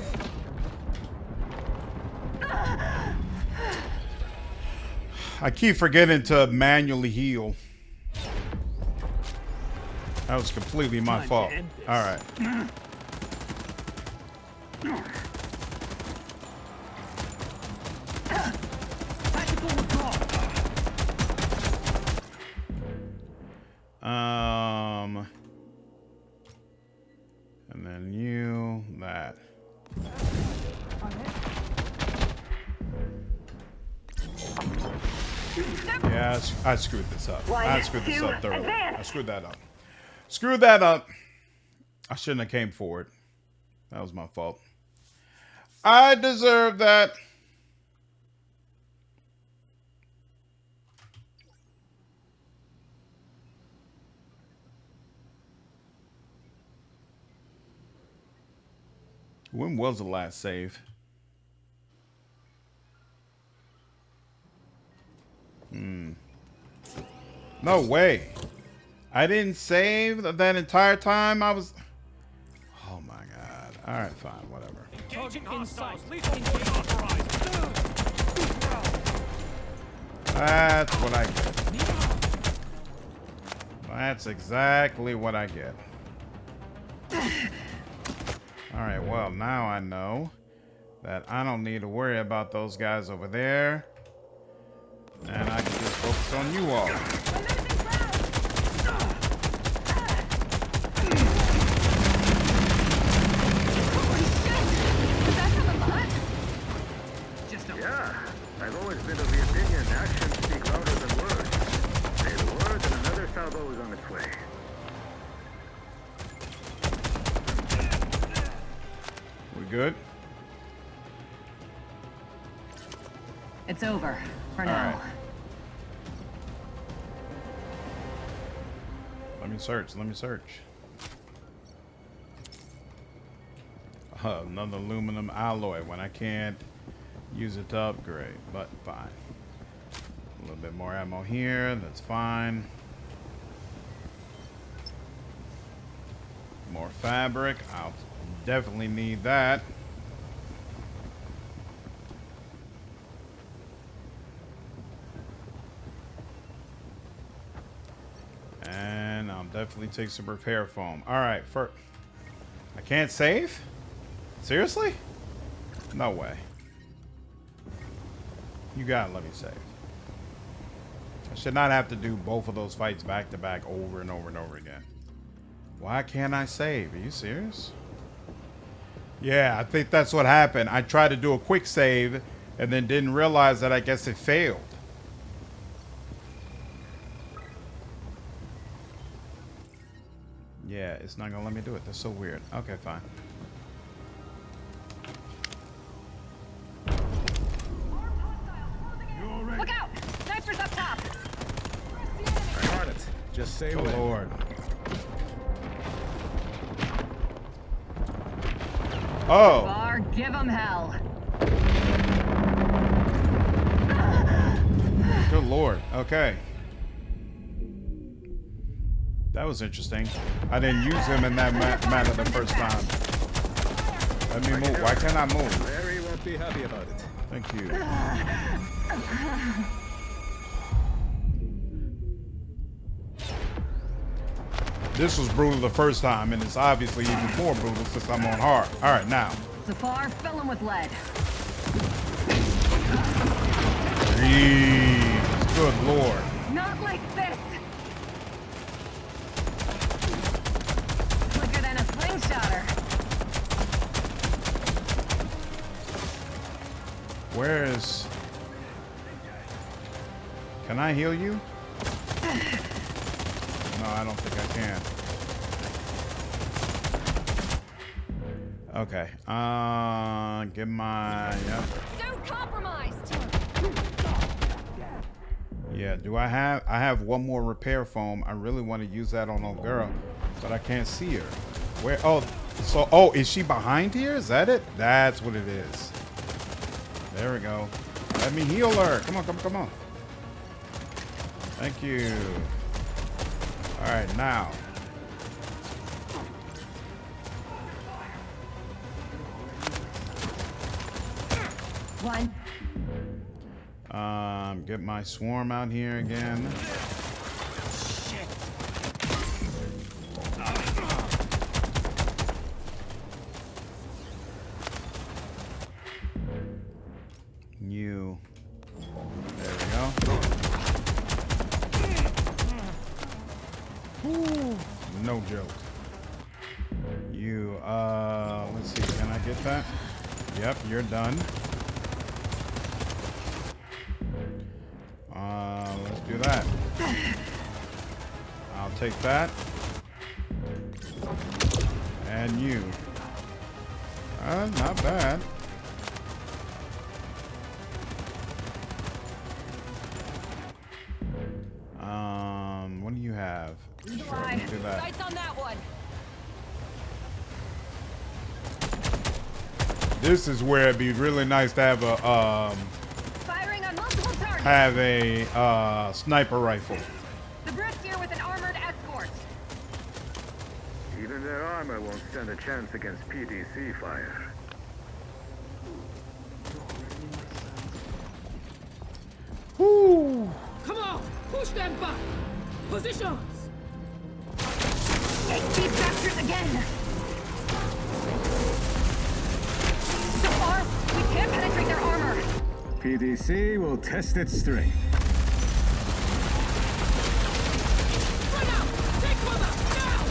I keep forgetting to manually heal. That was completely my fault. All right. And then you, that. Yeah, I screwed this up. I screwed this up thoroughly. advance. I screwed that up. Screwed that up. I shouldn't have came forward. That was my fault. I deserve that. When was the last save? No way. I didn't save that entire time. I was... Oh my god. Alright, fine. Whatever. That's what I get. That's exactly what I get. Alright, well, now I know that I don't need to worry about those guys over there. And I can just focus on you all. Yeah, I've always been of the opinion actions speak louder than words. Say the word and another salvo is on its way. We good? It's over for now. All right. Let me search. Let me search. Another aluminum alloy when I can't use it to upgrade, but fine. A little bit more ammo here. That's fine. More fabric. I'll definitely need that. And I'll definitely take some repair foam. All right, first. I can't save? Seriously? No way. You gotta let me save. I should not have to do both of those fights back to back over and over and over again. Why can't I save? Are you serious? Yeah, I think that's what happened. I tried to do a quick save and then didn't realize that I guess it failed. Yeah, it's not gonna let me do it. That's so weird. Okay, fine. Look out! Snipers up top! I'm on it. Just say Oh, when. Lord. Oh. Zafar, give them hell. Good Lord. Okay. That was interesting. I didn't use him in that manner the first time. Let me move. Why can't I move? Larry won't be happy about it. Thank you. This was brutal the first time, and it's obviously even more brutal since I'm on hard. All right, now. Zafar, fill them with lead. Jeez. Good Lord. Not like this! Slicker than a slingshotter. Where is... Can I heal you? No, I don't think I can. Okay. Get my... Yep. So compromised! Yeah, do I have one more repair foam. I really want to use that on old girl, but I can't see her. Where? Oh, so, oh, is she behind here? Is that it? That's what it is. There we go. Let me heal her. Come on, come on. Thank you. All right, now. One. Get my swarm out here again. You. There we go. Ooh, no joke. You, let's see, can I get that? Yep, you're done. Let's do that. I'll take that. And you. Not bad. What do you have? Sure, let's do that. Sights on that one. This is where it'd be really nice to have a Firing on multiple targets. have a sniper rifle. The Brits here with an armored escort. Even their armor won't stand a chance against PDC fire. Woo! Come on, push them back. Positions. Take these bastards again. Zafar, we can't penetrate their armor. PDC will test its strength. Run out. Take cover now.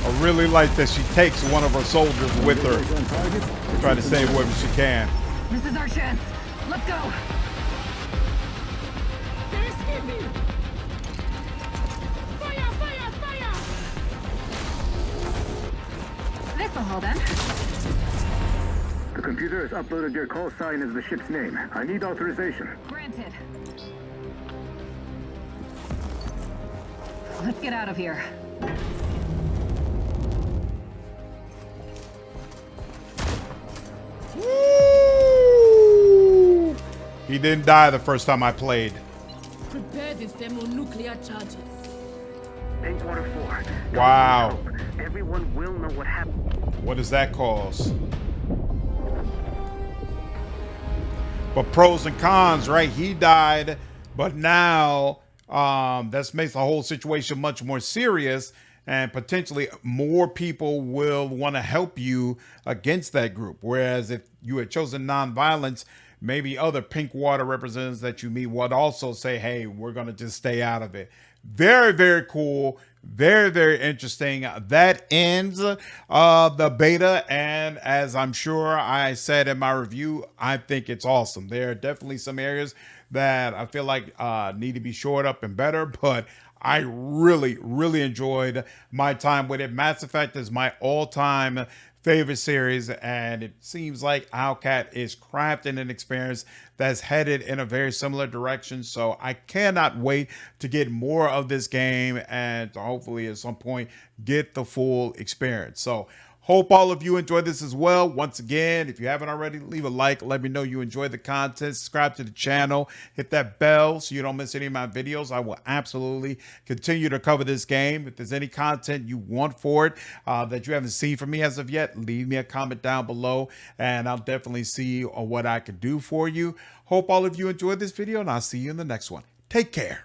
I really like that she takes one of her soldiers with her to try to save whoever she can. This is our chance. Let's go. They're escaping. Fire, fire, fire. This'll hold them. The computer has uploaded your call sign as the ship's name. I need authorization. Granted. Let's get out of here. Woo! He didn't die the first time I played. Prepare the thermonuclear charges. Pinkwater 4. Wow. Everyone will know what happened. What does that cause? But pros and cons, right? He died, but now that makes the whole situation much more serious, and potentially more people will want to help you against that group. Whereas if you had chosen nonviolence, maybe other Pinkwater representatives that you meet would also say, hey, we're going to just stay out of it. Very, very cool. Very, very interesting. That ends the beta. And as I'm sure I said in my review, I think it's awesome. There are definitely some areas that I feel like need to be shored up and better, but I really, really enjoyed my time with it. Mass Effect is my all-time favorite series, and it seems like Owlcat is crafting an experience that's headed in a very similar direction. So I cannot wait to get more of this game and to hopefully at some point get the full experience. So hope all of you enjoyed this as well. Once again, if you haven't already, leave a like. Let me know you enjoyed the content. Subscribe to the channel. Hit that bell so you don't miss any of my videos. I will absolutely continue to cover this game. If there's any content you want for it that you haven't seen from me as of yet, leave me a comment down below, and I'll definitely see what I can do for you. Hope all of you enjoyed this video, and I'll see you in the next one. Take care.